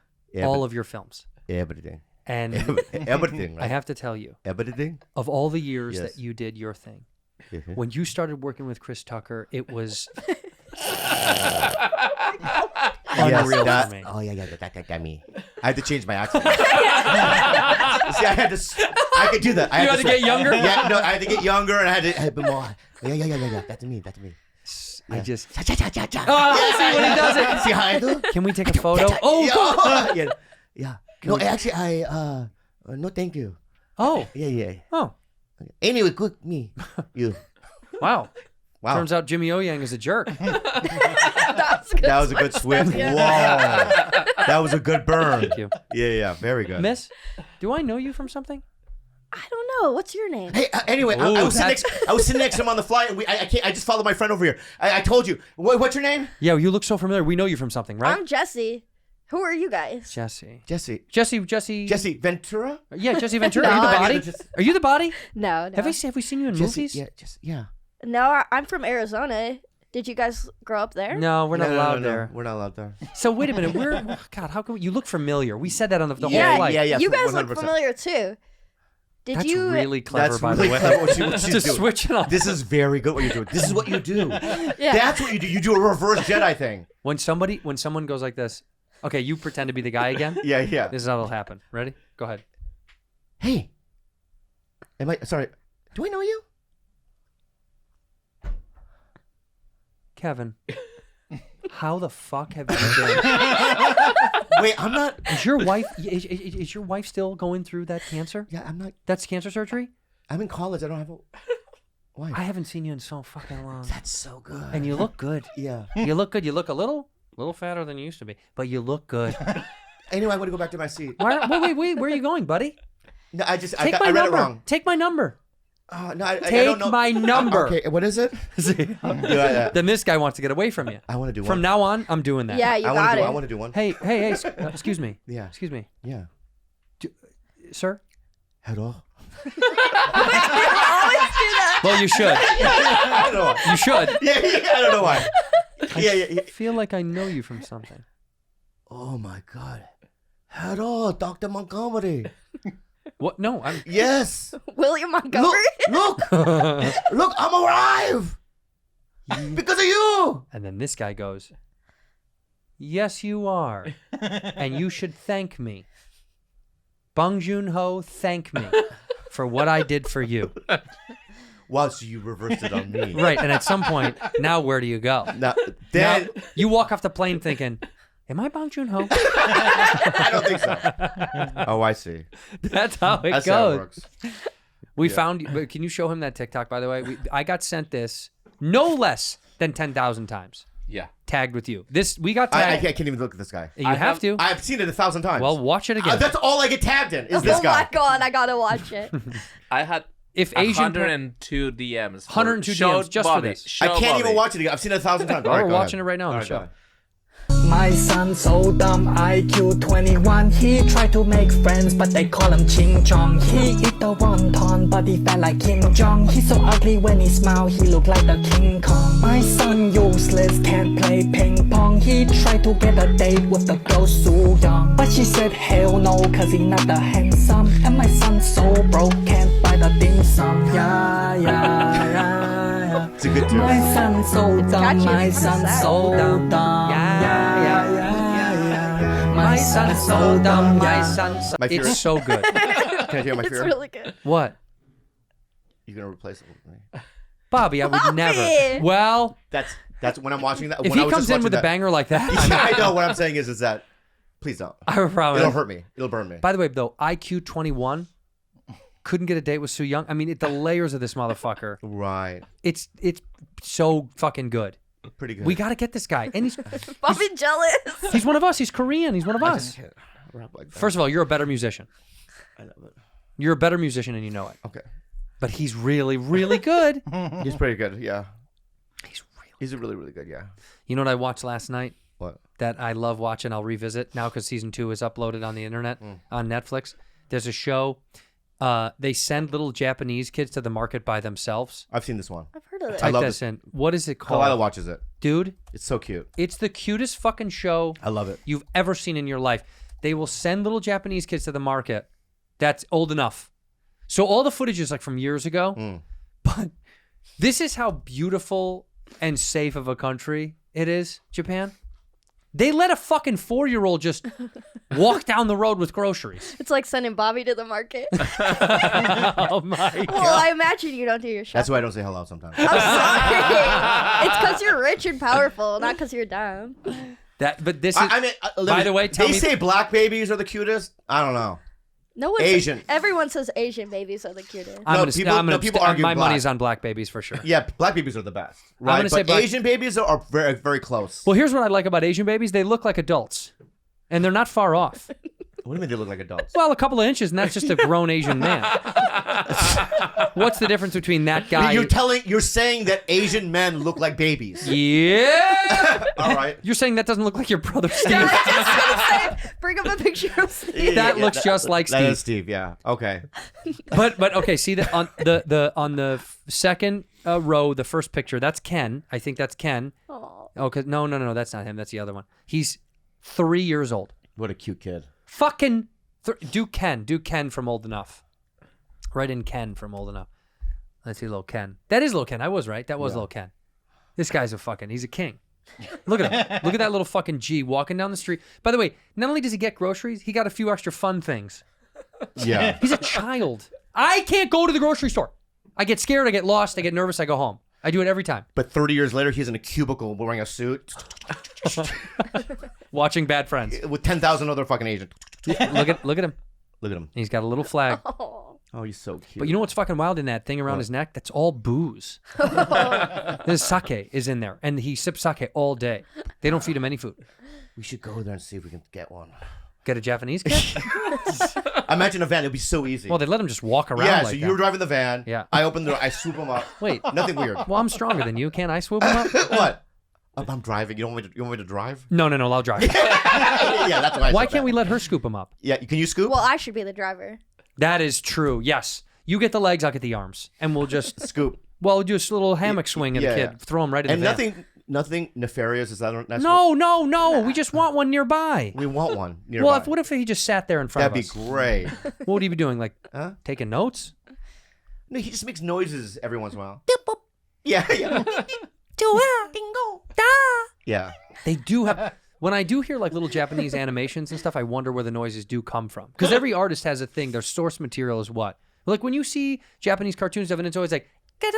all of your films, Everything. and Everything. Right? I have to tell you, Everything. of all the years Yes. that you did your thing, Mhm. when you started working with Chris Tucker, it was Yes, unreal that- for me. Oh yeah, that got me. I had to change my accent. See, I could do that. I You had to get younger? Yeah, no, I had to get younger, and I had to be more. Yeah. That's me. I just. Cha cha cha cha cha. Oh, see when he does it. See how I do? Can we take a photo? Oh, cool. Yeah. Yeah. No, actually, no, thank you. Oh, Yeah. oh, Anyway, good me. You. wow. Wow. Turns out Jimmy O Yang is a jerk. That was a good swift. Whoa. That was a good burn. Thank you. Yeah. Very good. Miss, do I know you from something? I don't know. What's your name? Hey, anyway, I Ooh, was sitting next to him on the flight, and I just followed my friend over here. I told you. What's your name? Yeah, you look so familiar. We know you from something, right? I'm Jesse. Who are you guys? Jesse. Jesse Ventura? Yeah, Jesse Ventura. No, Are you the I body? mean, just- Are you the body? No. Have we seen you in movies? Yeah. No, I'm from Arizona. Did you guys grow up there? No, we're not allowed there. We're not allowed there. So wait a minute. God, how come you look familiar? We said that on the whole Yeah, flight. yeah. You guys 100%. look familiar too. Did That's you? really clever, That's by really the way. clever what she's Just doing. switching off. This is very good what you're doing. This is what you do. Yeah. That's what you do. You do a reverse Jedi thing. When someone goes like this, okay, you pretend to be the guy again. Yeah. This is how it'll happen. Ready? Go ahead. Hey. Sorry. Do I know you? Kevin, how the fuck have you been? Wait, I'm not. Is your wife still going through that cancer? Yeah, I'm not. That's cancer surgery? I'm in college. I don't have a wife. I haven't seen you in so fucking long. That's so good. And you look good. Yeah. You look good. You look a little fatter than you used to be, but you look good. Anyway, I want to go back to my seat. Wait, where are you going, buddy? No, I Take my read number. it wrong. Take my number. No, I Take don't know. my number. Okay, what is it? See? Yeah. Then this guy wants to get away from you. I want to do one. From now on, I'm doing that. Yeah, you I got it. I want to do one. Hey, excuse me. Yeah. Excuse me. Yeah. Sir? Hello. Always do that. Well, you should. I don't know why. You should. Yeah, I don't know why. Yeah. I feel like I know you from something. Oh my God. Hello, Dr. Montgomery. What? No, I'm. Yes. William Montgomery. Look, I'm alive. Because of you. And then this guy goes, "Yes, you are, and you should thank me. Bong Joon-ho, thank me for what I did for you." Wow, so you reversed it on me. Right, and at some point, now where do you go? Now, then Now, you walk off the plane thinking, "Am I Bong Joon-ho?" I don't think so. Oh, I see. That's how it That's how it goes. works. We found. But can you show him that TikTok? By the way, I got sent this no less than 10,000 times. Yeah. Tagged with you. We got I tagged. can't even look at this guy. You I have to. I've seen it 1,000 times. Well, watch it again. That's all I get tagged in is this Oh guy. my God, I gotta watch it. I had If Asian 102 DMs. 102 DMs just for this. I can't even watch it again. I've seen it 1,000 times. All right, we're go watching ahead. it right now on All the show. go ahead. My son so dumb, IQ 21. He tried to make friends, but they call him Ching Chong. He eat the wonton, but he fat like Kim Jong. He's so ugly when he smile, he look like the King Kong. My son useless, can't play ping pong. He tried to get a date with the girl Soo Young, but she said hell no, cause he not that handsome. And my son so broke, can't buy the dim sum. Yeah. It's a good tune. My son so dumb, catchy, my it's son sad. so dumb. My son so dumb, My son. My favorite- It's so good. Can I hear my It's fear? really good. What, You're gonna replace it with me. Bobby? I would Bobby! never. Well, That's when I'm watching that. if when I he was comes just in watching with a that- banger like that, Yeah, I know. What I'm saying is that please don't. I promise. It'll hurt me. It'll burn me. By the way, though, IQ 21 couldn't get a date with Soo Young. I mean, the layers of this motherfucker. Right. It's so fucking good. Pretty good. We got to get this guy, and Bobby jealous. he's one of us. He's Korean. He's one of us. Rap like that. First of all, you're a better musician. I love it. You're a better musician, and you know it. Okay. But he's really, really good. He's pretty good. Yeah. He's really, really good. Yeah. You know what I watched last night? What? That I love watching. I'll revisit now because season 2 is uploaded on the internet on Netflix. There's a show. They send little Japanese kids to the market by themselves. I've seen this one. I've heard of it. I Type love this it. in. What is it called? Kalila watches it. Dude, It's so cute. it's the cutest fucking show I love it. you've ever seen in your life. They will send little Japanese kids to the market that's old enough. So all the footage is like from years ago. But this is how beautiful and safe of a country it is, Japan. They let a fucking 4-year-old just walk down the road with groceries. It's like sending Bobby to the market. Oh my god. Well, I imagine you don't do your shopping. That's why I don't say hello sometimes. I'm sorry. It's because you're rich and powerful, not because you're dumb. But this is. I mean, by the way, tell they me. say black babies are the cutest. I don't know. No one Asian. Everyone says Asian babies are the cutest. People argue my black. money's on black babies for sure. Yeah, black babies are the best. I'm Right? gonna say But black- Asian babies are very, very close. Well, here's what I like about Asian babies. They look like adults, and they're not far off. What do you mean they look like adults? Well, a couple of inches, and that's just a grown Asian man. What's the difference between that guy? You're saying that Asian men look like babies. Yeah. All right. You're saying that doesn't look like your brother Steve. I was just gonna say, bring up a picture of Steve. That looks just like That Steve. is Steve. Yeah. Okay. But okay, see that on the second row, the first picture, that's Ken. I think that's Ken. Aw. Oh, no, that's not him. That's the other one. He's 3 years old. What a cute kid. Fucking do Ken from Old Enough. Write in Ken from Old Enough. Let's see, little Ken. That is little Ken. I was right. That was little Ken. This guy's he's a king. Look at him. Look at that little fucking G walking down the street. By the way, not only does he get groceries, he got a few extra fun things. Yeah. He's a child. I can't go to the grocery store. I get scared, I get lost, I get nervous, I go home. I do it every time. But 30 years later, he's in a cubicle wearing a suit Watching Bad Friends. with 10,000 other fucking Asians. Look at him. Look at him. He's got a little flag. Oh, he's so cute. But you know what's fucking wild in that thing around his neck? That's all booze. There's sake is in there, and he sips sake all day. They don't feed him any food. We should go there and see if we can get one. Get a Japanese kid? Imagine a van. It'd be so easy. Well, they let him just walk around yeah, like so that. you were driving the van. Yeah. I open the door. I swoop him up. Wait. Nothing weird. Well, I'm stronger than you. Can't I swoop him up? What? I'm driving. You want me to drive? No, I'll drive. Yeah, that's why. Why can't we let her scoop him up? Yeah, can you scoop? Well, I should be the driver. That is true. Yes. You get the legs, I'll get the arms. And we'll just scoop. Well, we'll do a little hammock swing at the kid. Throw him right in and the van. nothing nefarious. Is that? That's No. We just want one nearby. We want one nearby. Well, what if he just sat there in front That'd of us? be great. What would he be doing? Like, taking notes? No, he just makes noises every once in a while. Yeah. Yeah. They do have. When I do hear like little Japanese animations and stuff, I wonder where the noises do come from. Because every artist has a thing. Their source material is what? Like when you see Japanese cartoons stuff, and it's always like, where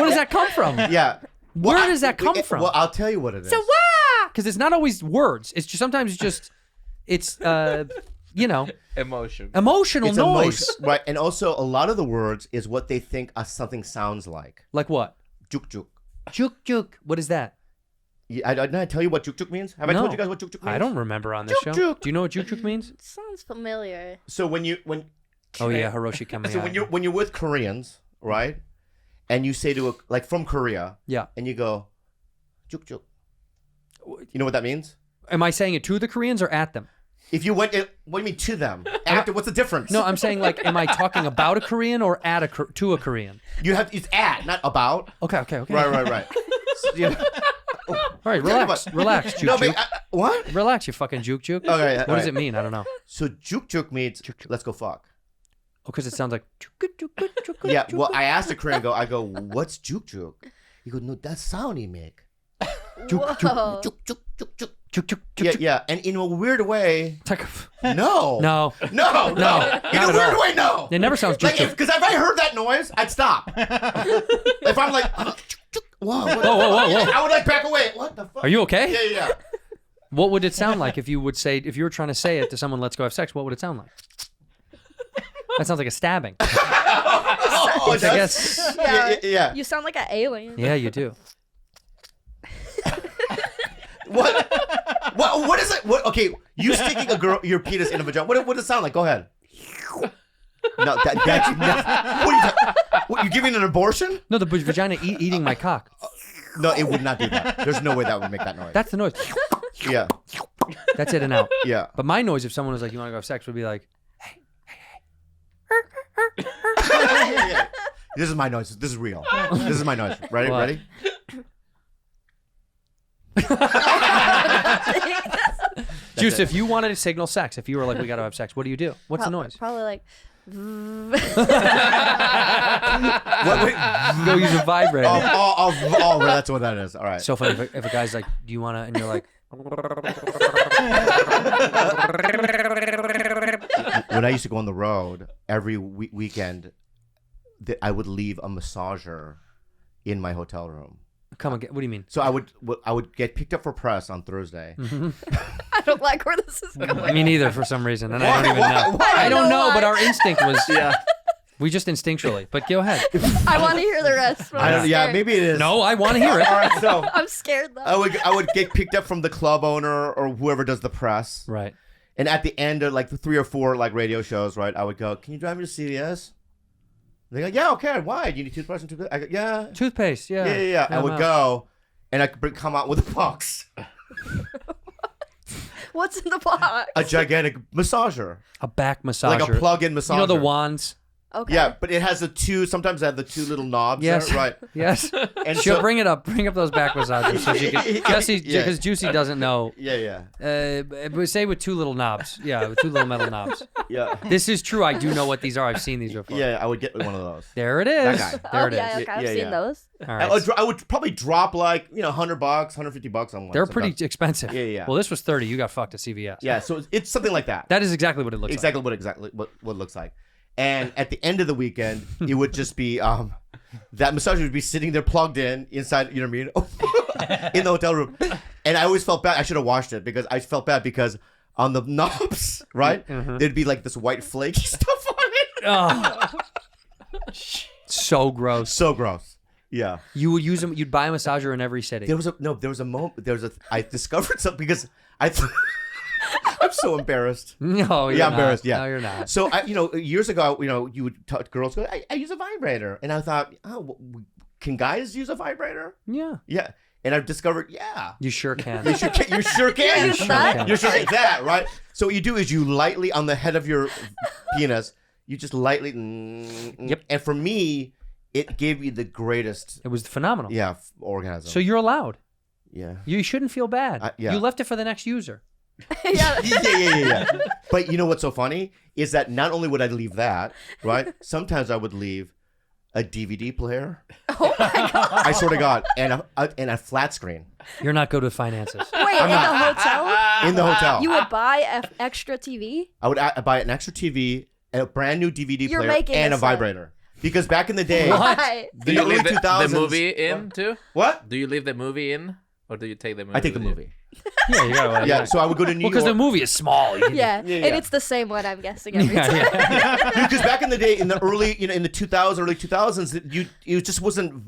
does that come from? Yeah. Where does that come from? Well, I'll tell you what it is. Because it's not always words. It's just sometimes it's Emotion. emotional It's noise. emotion, right? And also, a lot of the words is what they think something sounds like. Like what? Juk juk. Juk juk. What is that? I didn't I tell you what juk juk means? Have I told you guys what juk juk means? I don't remember on this show. Juk. Do you know what juk juk means? It sounds familiar. So when Oh yeah, Hiroshi Kamiya. so when you're with Koreans, right? And you say to like from Korea, Yeah. and you go juk juk. You know what that means? Am I saying it to the Koreans or at them? If you went, what do you mean to them? After, what's the difference? No, I'm saying like, am I talking about a Korean or to a Korean? It's at, not about. Okay. Right. So, yeah. All right, relax, juk No, juk. but, what? Relax, you fucking juk juk. Okay, What does it mean? I don't know. So juk juk means let's go fuck. Oh, because it sounds like. Yeah. Well, I asked a Korean, I go, what's juk juk? He goes, no, that's sound he make. Whoa. Juk juk juk juk. Juk juk. Yeah. And in a weird way, It's like, no. no. In a weird way, no. It never sounds juk juk. Because if I heard that noise, I'd stop. If I'm like, whoa, Whoa. I would like back away. What the fuck? Are you okay? Yeah. What would it sound like if you were trying to say it to someone, let's go have sex, what would it sound like? That sounds like a stabbing. Oh, I guess. Yeah. You sound like an alien. Yeah, you do. What is it? Okay, you sticking your penis in a vagina. What does it sound like? Go ahead. No, what, you giving an abortion? No, the vagina eating my cock. No, it would not do that. There's no way that would make that noise. That's the noise. Yeah. That's in and out. Yeah. But my noise, if someone was like, you want to go have sex, would be like, Yeah. This is my noise. This is real. This is my noise. Ready? What? Ready? Juice, if you wanted to signal sex, if you were like, we got to have sex, what do you do? What's the noise? Probably like. Wait. Go use a vibrator. Oh, that's what that is. All right. So funny if a guy's like, "Do you want to?" and you're like, when I used to go on the road every weekend, I would leave a massager in my hotel room. "Come and get." What do you mean? So I would get picked up for press on Thursday. I don't like where this is going. Me neither, for some reason, and I don't even know. Why? I don't know, why. but our instinct was we just instinctually. But go ahead. I want to hear the rest. But I'm scared. Maybe it is. No, I want to hear it. All right, so I'm scared though. I would get picked up from the club owner or whoever does the press. Right. And at the end of like the 3 or 4 like radio shows, right, I would go, "Can you drive me to CVS?" They go, "Yeah, okay. Why? Do you need toothbrush and toothpaste?" I go, "Yeah." Toothpaste. Yeah. Yeah. I would go, and I could come out with a box, What's in the box? a gigantic massager, A back massager. like a plug-in massager. You know the wands. Okay. Yeah, but it has the 2. Sometimes I have the 2 little knobs. Yes. There, right. Yes. And She'll so- bring it up. Bring up those back massagers so she can. Jesse, Yeah. because Juicy doesn't know. Yeah. But say with 2 little knobs. Yeah, with 2 little metal knobs. Yeah. This is true. I do know what these are. I've seen these before. Yeah. I would get one of those. There it is. That guy. There it is. yeah, okay, I've Yeah, seen yeah. those. All I right. would probably drop like $100, $150 on one. They're sometimes. pretty expensive. Yeah. Well, this was 30. You got fucked at CVS. Yeah, so it's something like that. That is exactly what it looks exactly what it looks like. And at the end of the weekend, it would just be that massager would be sitting there plugged in inside, you know what I mean, in the hotel room. And I always felt bad. I should have washed it because I felt bad because on the knobs, right, there'd be like this white flaky stuff on it. like. Oh. So gross. So gross. Yeah. You would use them. You'd buy a massager in every city. There was a moment. I discovered something because I'm so embarrassed. No, you're Yeah, not. embarrassed. Yeah, No, you're not. So years ago, you would talk to girls. Go, I use a vibrator, and I thought, can guys use a vibrator? Yeah. Yeah, and I've discovered, yeah, You sure can. you sure can. You sure can. You sure can. You sure can. That right. So what you do is you lightly on the head of your penis, you just lightly. Yep. And for me, it gave me the greatest. It was phenomenal. Yeah, orgasm. So you're allowed. yeah. You shouldn't feel bad. Yeah. You left it for the next user. yeah. yeah. But you know what's so funny is that not only would I leave that, right? Sometimes I would leave a DVD player. Oh my god. I swear to God, and a flat screen You're not good with finances. Wait, in the hotel? in the hotel. You would buy an extra TV? I would buy an extra TV, a brand new DVD You're player, making and a this up. vibrator. Because back in the day, Why? Do you early leave the 2000s movie in too? What? Do you leave the movie in, or do you take the movie? I take the with you? movie. Yeah, you gotta. Yeah, so I would go to New Well, because the York. movie is small. You can- Yeah. Yeah, And yeah. it's the same one, I'm guessing, every time. yeah. Because back in the day, in the early, in the 2000s, early 2000s, it just wasn't.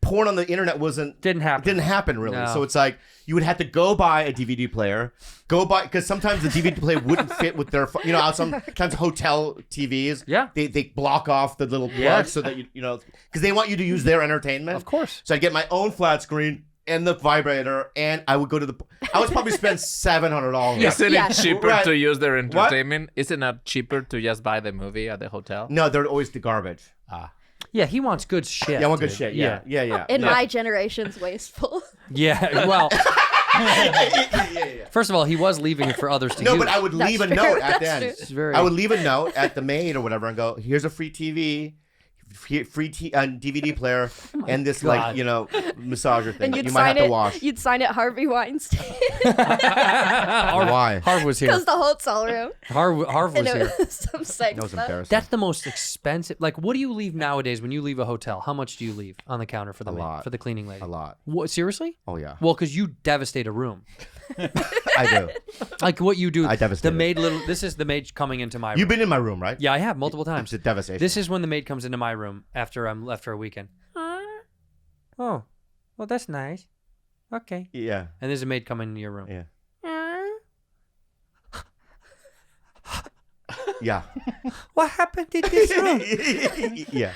Porn on the internet Didn't happen. Didn't happen really. No. So it's like you would have to go buy a DVD player, because sometimes the DVD player wouldn't fit with their, sometimes hotel TVs. Yeah. They block off the little plug Yes. so that because they want you to use their entertainment. Of course. So I'd get my own flat screen and the vibrator, and I would go to I would probably spend $700. Isn't Yeah. it cheaper Right. to use their entertainment? Is it not cheaper to just buy the movie at the hotel? No, they're always the garbage. Yeah, he wants good shit. Yeah, I want good dude. shit. Yeah. In yeah. my generation's wasteful. Yeah. Well, yeah. first of all, he was leaving it for others to No, use. but I would That's leave a true, note at the that's end. true. It's very- I would leave a note at the maid or whatever and go, "Here's a free TV, free DVD player, and this God. massager thing. And you'd You might sign have to it. wash." You'd sign it Harvey Weinstein Why? Harv was here. because the hotel room. Harv And was here. it was some sex That was stuff. embarrassing. That's the most expensive. Like, what do you leave nowadays when you leave a hotel? How much do you leave on the counter for the maid, lot. for the cleaning lady? A lot. What? Seriously? Oh yeah, Well, because you devastate a room. I do. Like what you do. I devastate the it. maid. This is the maid coming into my room. You've been in my room, right? Yeah, I have multiple times. It's a devastation. This is when the maid comes into my room after I'm left for a weekend. Oh, well, that's nice. Okay. Yeah. And there's a maid coming into your room. Yeah. Yeah. What happened in this room? Yeah.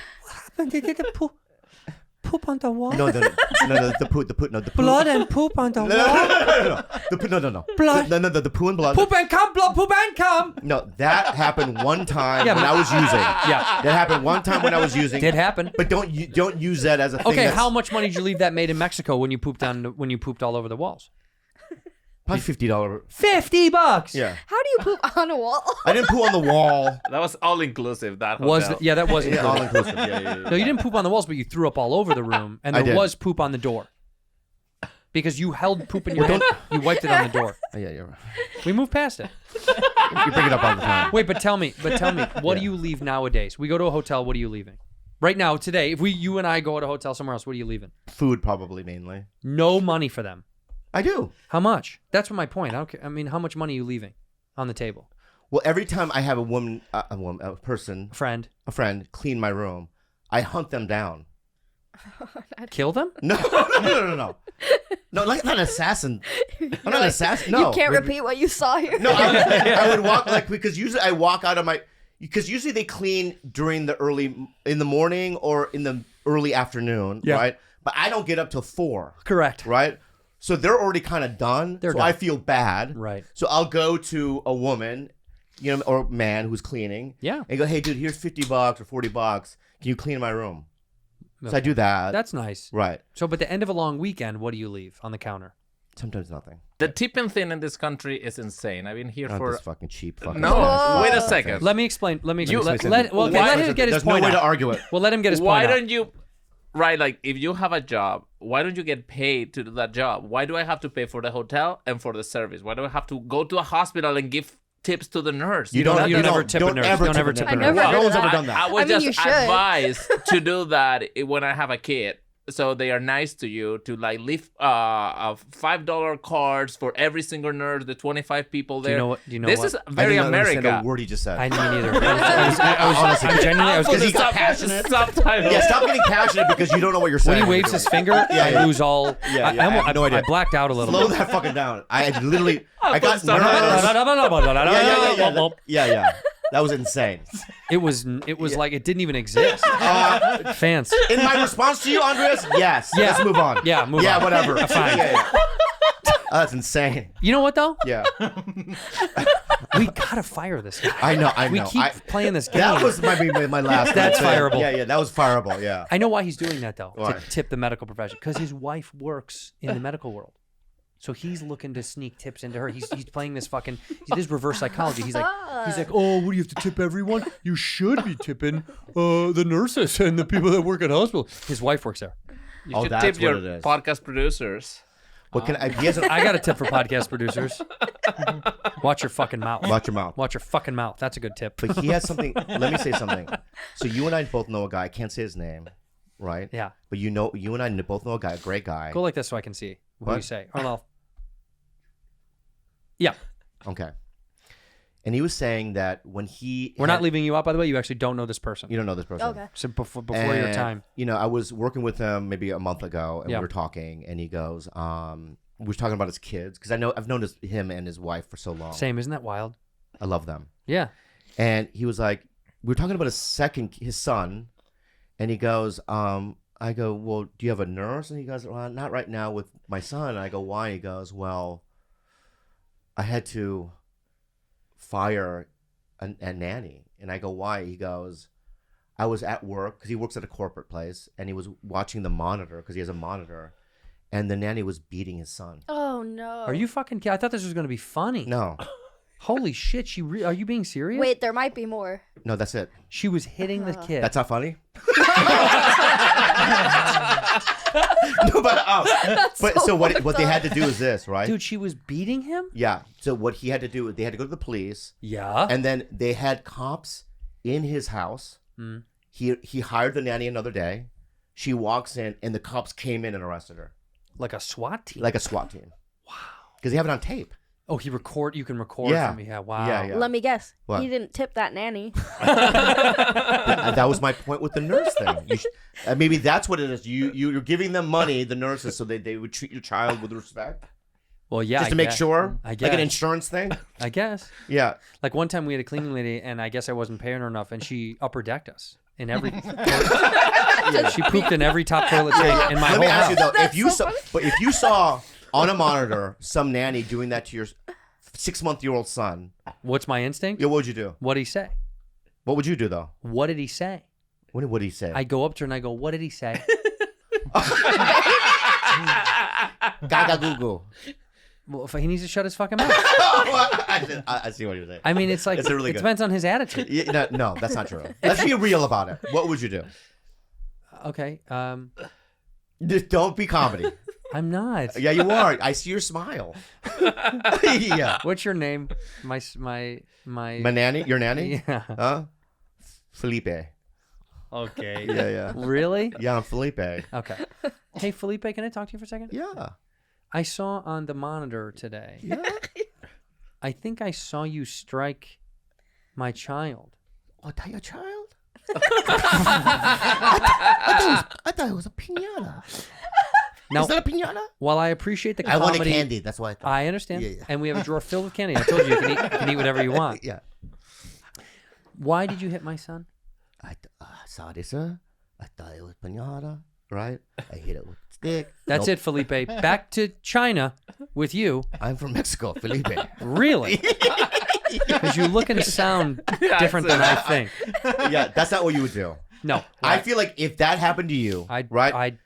Did it poop on the wall? No, the poo, no, the poo. Blood and poop on the No, wall? no. The poo, no. Blood. No, the poo and blood. Poop and cum, blood, poop and cum. No, that happened one time Yeah, when but- I was using. Yeah. That happened one time when I was using. Did happen. But don't use that as a thing. Okay, that's- how much money did you leave that maid in Mexico when you pooped all over the walls? Probably $50. $50. Yeah. How do you poop on a wall? I didn't poo on the wall. That was all inclusive. That hotel. Was that was Yeah, all included. inclusive. Yeah. No, you didn't poop on the walls, but you threw up all over the room, and I there did. was poop on the door. Because you held poop in your hand, you wiped it on the door. Yeah, you're right. We moved past it. You bring it up all the time. Wait, but tell me, what do you leave nowadays? We go to a hotel. What are you leaving? Right now, today, if you and I go to a hotel somewhere else, what are you leaving? Food, probably mainly. No money for them. I do. How much? That's my point. I don't care. I mean, how much money are you leaving on the table? Well, every time I have a person, A friend. a friend, clean my room, I hunt them down. Kill them? No. No, like not an assassin. I'm not an assassin. No. You can't repeat what you saw here. No, I would walk because usually I walk out of because usually they clean during in the morning or in the early afternoon, right? But I don't get up till 4. Correct. Right? So they're already kind of done. They're so done. I feel bad. Right. So I'll go to a woman, or man who's cleaning. Yeah. And go, hey, dude, here's $50 or $40. Can you clean my room? So I do that. That's nice. Right. So, but the end of a long weekend, what do you leave on the counter? Sometimes nothing. The tipping thing in this country is insane. I've been here Not for this fucking cheap fucking. no. Wait a second. Let me explain. Let me explain. Let- Let him get his There's point no way out. to argue it. Well, let him get his Why point out. don't you? Right, like if you have a job, why don't you get paid to do that job? Why do I have to pay for the hotel and for the service? Why do I have to go to a hospital and give tips to the nurse? You don't ever tip a nurse. You don't ever tip a I nurse. never No did one's that. ever done that. I was I mean, you just should. advised to do that when I have a kid. So they are nice to you to like leave $5 cards for every single nurse, the 25 people there. Do you know this what? is I very didn't understand America. a word he just said. I didn't either. I'm genuinely. I was Because he gonna- got passionate. Subtitle. Yeah, stop getting passionate because you don't know what you're saying. when he waves his finger, I lose all. Yeah, I have no idea. I blacked out a little Slow bit. that fucking down. I literally, I got Stop. nervous. Yeah. That was insane. It was like it didn't even exist. Fans. In my response to you, Andres, yes. Yeah. Let's move on. Yeah, move on. Yeah, whatever. Fine. Yeah. That's insane. You know what though? Yeah. We gotta fire this guy. I know. We keep playing this game. That was my last. That's thing. fireable. Yeah. That was fireable. Yeah. I know why he's doing that though. Why? To tip the medical profession because his wife works in the medical world. So he's looking to sneak tips into her. He's playing this fucking. This is reverse psychology. He's like, oh, what do you have to tip everyone? You should be tipping the nurses and the people that work at hospital. His wife works there. You Oh, should that's tip what your it is. podcast producers. What can I? He hasn't. I got a tip for podcast producers. Watch your fucking mouth. Watch your mouth. Watch your fucking mouth. That's a good tip. But he has something. Let me say something. So you and I both know a guy. I can't say his name, right? Yeah. But you and I both know a guy, a great guy. Go like this so I can see what What? you say. Oh no. Yeah. Okay. And he was saying that when he We're not leaving you out, by the way. You actually don't know this person. You don't know this person. Okay. So before your And, time. You know, I was working with him maybe a month ago, and Yeah. we were talking, and he goes, we were talking about his kids because I've known him and his wife for so long. Same, isn't that wild? I love them. Yeah. And he was like, we were talking about his son, and he goes, I go, well, do you have a nurse? And he goes, well, not right now with my son. And I go, why? He goes, well, I had to fire a nanny. And I go, why? He goes, I was at work because he works at a corporate place, and he was watching the monitor because he has a monitor, and the nanny was beating his son. Oh no. Are you fucking kidding? I thought this was going to be funny. No, Holy shit. Are you being serious? Wait, there might be more. no, that's it. She was hitting the kid. That's not funny. No, but so what they had to do is this, right? Dude, she was beating him? Yeah. So what he had to do, they had to go to the police, Yeah. and then they had cops in his house. Mm. He hired the nanny another day. She walks in, and the cops came in and arrested her Like a SWAT team. like a SWAT team. Wow. Because they have it on tape. Oh, you can record Yeah. from me. Yeah, wow. Yeah. Let me guess. What? He didn't tip that nanny. That was my point with the nurse thing. Maybe that's what it is. You're giving them money, the nurses, so they would treat your child with respect. Well, yeah. Just to I make guess. sure. I Like guess. an insurance thing. I guess. Yeah. Like one time we had a cleaning lady, and I guess I wasn't paying her enough, and she upper decked us in every. She pooped in every top toilet tank in my Let whole me ask you house. though, if you saw on a monitor some nanny doing that to your 6-month-old son, What's my instinct? what would you do? What'd he say? What would you do though? What did he say? What did he say? I go up to her and I go, "What did he say?" Gaga goo goo. Well, if he needs to shut his fucking mouth. I see what you're saying. I mean, it's like It's really it good. depends on his attitude. Yeah, no, that's not true. Let's be real about it. What would you do? Okay. Just don't be comedy. I'm not. Yeah, you are. I see your smile. Yeah. What's your name? My My nanny? Your nanny? Yeah. Huh? Felipe. Okay. Yeah. Really? Yeah, I'm Felipe. Okay. Hey, Felipe, can I talk to you for a second? Yeah. I saw on the monitor today. Yeah. I think I saw you strike my child. Oh, that your child? I thought it was a piñata. Now, Is that a piñata? while I appreciate the I comedy, wanted candy. That's why I thought. I understand. Yeah. And we have a drawer filled with candy. I told you you can eat whatever you want. Yeah. Why did you hit my son? I saw this, sir. I thought it was piñata, right? I hit it with a stick. That's Nope. it, Felipe. Back to China with you. I'm from Mexico, Felipe. Really? Because you look and sound different than I think. Yeah, that's not what you would do. No. I feel like if that happened to you, right?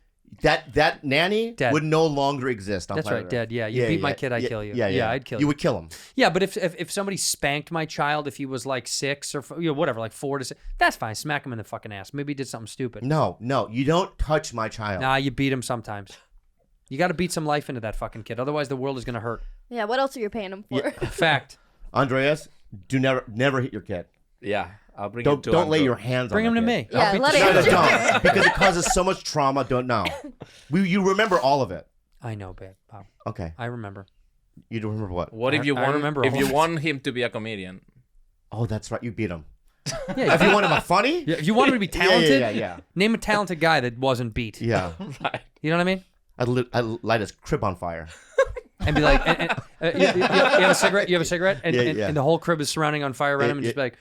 That nanny Dead. would no longer exist on That's planet right, Earth. dead. Yeah, you beat my kid, I'd kill you. Yeah, I'd kill you. you. would kill him. Yeah, but if somebody spanked my child, if he was like 6 or whatever, like 4 to 6, that's fine. Smack him in the fucking ass. Maybe he did something stupid. No, you don't touch my child. Nah, you beat him sometimes. You got to beat some life into that fucking kid. Otherwise, the world is gonna hurt. Yeah, what else are you paying him for? Fact. Andreas, do never hit your kid. Yeah, I'll bring him to Don't lay Andrew. your hands Bring on him to that kid. me. Yeah, I'll beat let the it- shit No, out of him. don't, because it causes so much trauma. Don't know. You remember all of it. I know, babe. Wow. Okay. I remember. You don't remember what? What if you I want? remember If all you of it. want him to be a comedian, Oh, that's right. You beat him. Yeah, If you want him a funny? yeah, if you want him to be talented, Yeah. name a talented guy that wasn't beat. Yeah. right? You know what I mean? I'd light his crib on fire. And be like, you have a cigarette? You have a cigarette? And, Yeah, and, yeah. and the whole crib is surrounding on fire around him, and just be like,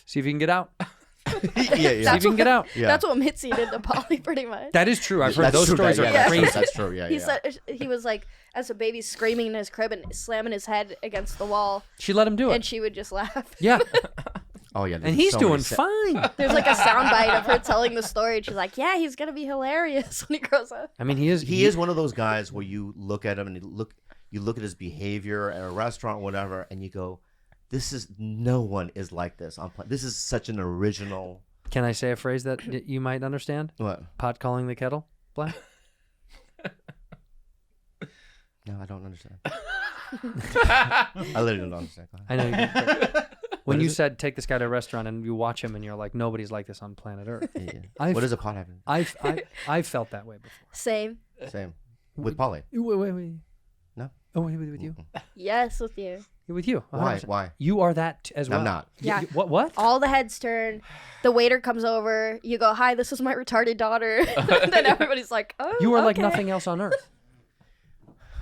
see if you can get out. Yeah. See if you can get out. Yeah. That's what Mitzi did to Polly, pretty much. That is true. I've heard That's those true, stories yeah, are that's crazy. true, That's true. Yeah. He yeah. said he was like, as a baby, screaming in his crib and slamming his head against the wall, She let him do and it. she would just laugh. Yeah. Oh yeah. And there's he's so doing many fine. There's like a soundbite of her telling the story, and she's like, "Yeah, he's gonna be hilarious when he grows up." I mean, he is. He is one of those guys where you look at him and you look at his behavior at a restaurant, whatever, and you go, no one is like this. This is such an original. Can I say a phrase that you might understand? What? Pot calling the kettle black? No, I don't understand. I literally don't understand. Go ahead. I know you did. When What you is it? said take this guy to a restaurant and you watch him and you're like, nobody's like this on planet Earth. Yeah. What does a pot have? I've felt that way before. Same. Same. With Polly. Wait. No. Oh, wait, with you. Yes, with you. With you. Why? 100%. Why? You are that as well. I'm not. Yeah. What? All the heads turn. The waiter comes over. You go, "Hi, this is my retarded daughter." Then everybody's like, "Oh, You are like okay." nothing else on earth.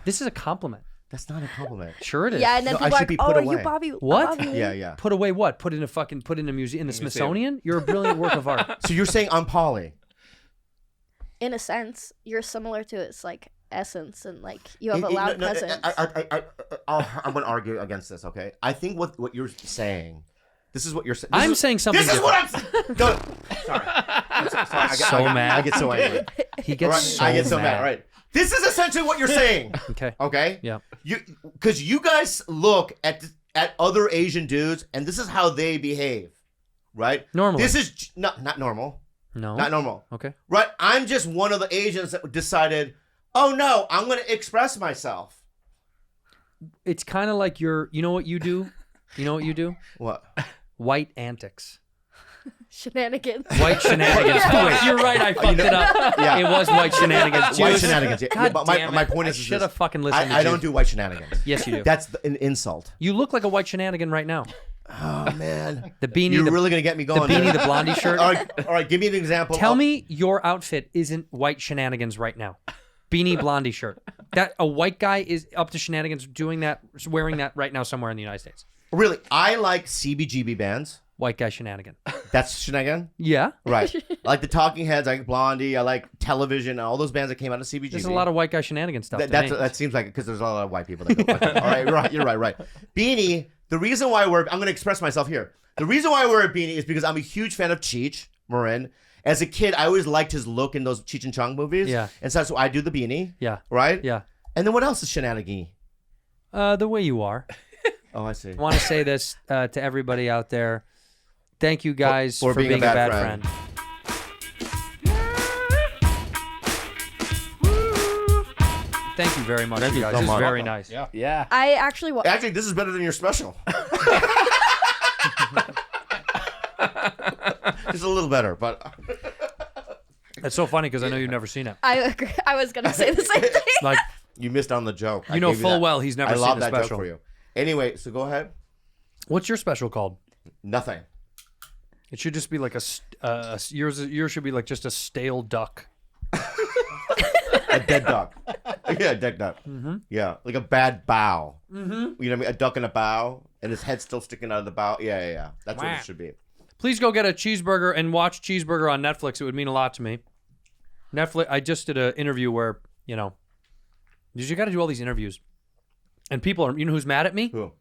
This is a compliment. That's not a compliment. Sure it is. Yeah, and then No, I people are should be like, put "Oh, away. you Bobby." What? Bobby. Yeah. Put away what? Put in a museum in the Smithsonian? You're a brilliant work of art. So you're saying I'm Polly? In a sense, you're similar to its like essence, and like you have a loud presence. I'm going to argue against this, okay? I think what you're saying, this is what you're saying. I'm saying something This is what different. I'm Don't. Sorry. I get So mad. I get so angry. He gets Right, so I get so mad. mad, right? This is essentially what you're saying. Okay. Okay? Yeah. Because you guys look at other Asian dudes, and this is how they behave, right? Normally. This is not normal. No. Not normal. Okay. Right? I'm just one of the Asians that decided, oh no, I'm going to express myself. It's kind of like you know what you do? You know what you do? What? White antics. Shenanigans. White shenanigans. Wait, you're right. I fucked it up. Yeah. It was white shenanigans. White Juice. shenanigans. Yeah. God But damn my it. point I is should this. have fucking listened to I don't Juice. do white shenanigans. Yes, you do. That's an insult. You look like a white shenanigan right now. Oh man. The beanie. You're the, really gonna get me the going. beanie, man. the blondie shirt. All right. Give me an example. Tell me your outfit isn't white shenanigans right now. Beanie blondie shirt. That a white guy is up to shenanigans doing that, wearing that right now somewhere in the United States. Really, I like CBGB bands. White guy shenanigan. That's shenanigan. Yeah. Right. I like the Talking Heads. I like Blondie. I like Television. All those bands that came out of CBGB. There's a lot of white guy shenanigan stuff. That seems like it because there's a lot of white people. That go, okay. All right, right. You're right. Beanie. The reason why I'm going to express myself here. The reason why I wear a beanie is because I'm a huge fan of Cheech Marin. As a kid, I always liked his look in those Cheech and Chong movies. Yeah. And so I do the beanie. Yeah. Right. Yeah. And then what else is shenanigan? the way you are. Oh, I see. I want to say this to everybody out there. Thank you guys for being a bad friend. Thank you very much, Thank you you guys. so This is much. very nice. Yeah. Yeah. I actually Actually, this is better than your special. Just a little better, but It's so funny because I know you've never seen it. I agree. I was gonna say the same thing. Like, you missed on the joke. I you know gave full that. well he's never I seen love a that special. joke for you. Anyway, so go ahead. What's your special called? Nothing. It should just be like yours should be like just a stale duck. A dead duck. Yeah, a dead duck. Mm-hmm. Yeah, like a bad bow. Mm-hmm. You know what I mean? A duck in a bow, and his head's still sticking out of the bow. Yeah. That's what it should be. Please go get a cheeseburger and watch Cheeseburger on Netflix. It would mean a lot to me. Netflix. I just did an interview where, you got to do all these interviews. And people are, who's mad at me? Who?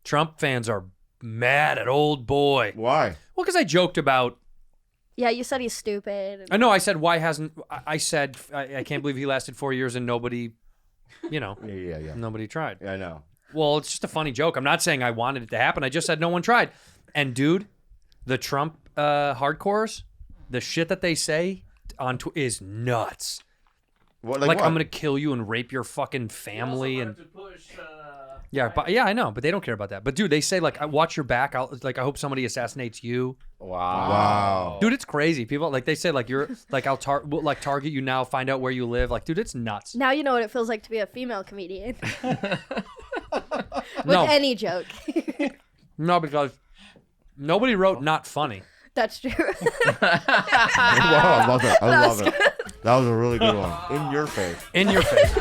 Trump fans are mad at old boy. Why? Well, because I joked about, Yeah, you said he's stupid. I know I said, why hasn't, I said, I can't believe he lasted 4 years and nobody, Yeah. nobody tried. Yeah, I know. Well, it's just a funny joke. I'm not saying I wanted it to happen. I just said no one tried. And dude, the Trump hardcores, the shit that they say on is nuts. What, Like what? I'm gonna kill you and rape your fucking family and yeah, I know, but they don't care about that. But dude, they say like, I watch your back. I hope somebody assassinates you. Wow. Dude, it's crazy. People like they say like you're like we'll target you now, find out where you live. Like, dude, it's nuts. Now you know what it feels like to be a female comedian. With No. any joke. No, because nobody wrote not funny. That's true. Wow, I love it. I love it. That was a really good one. In your face. In your face.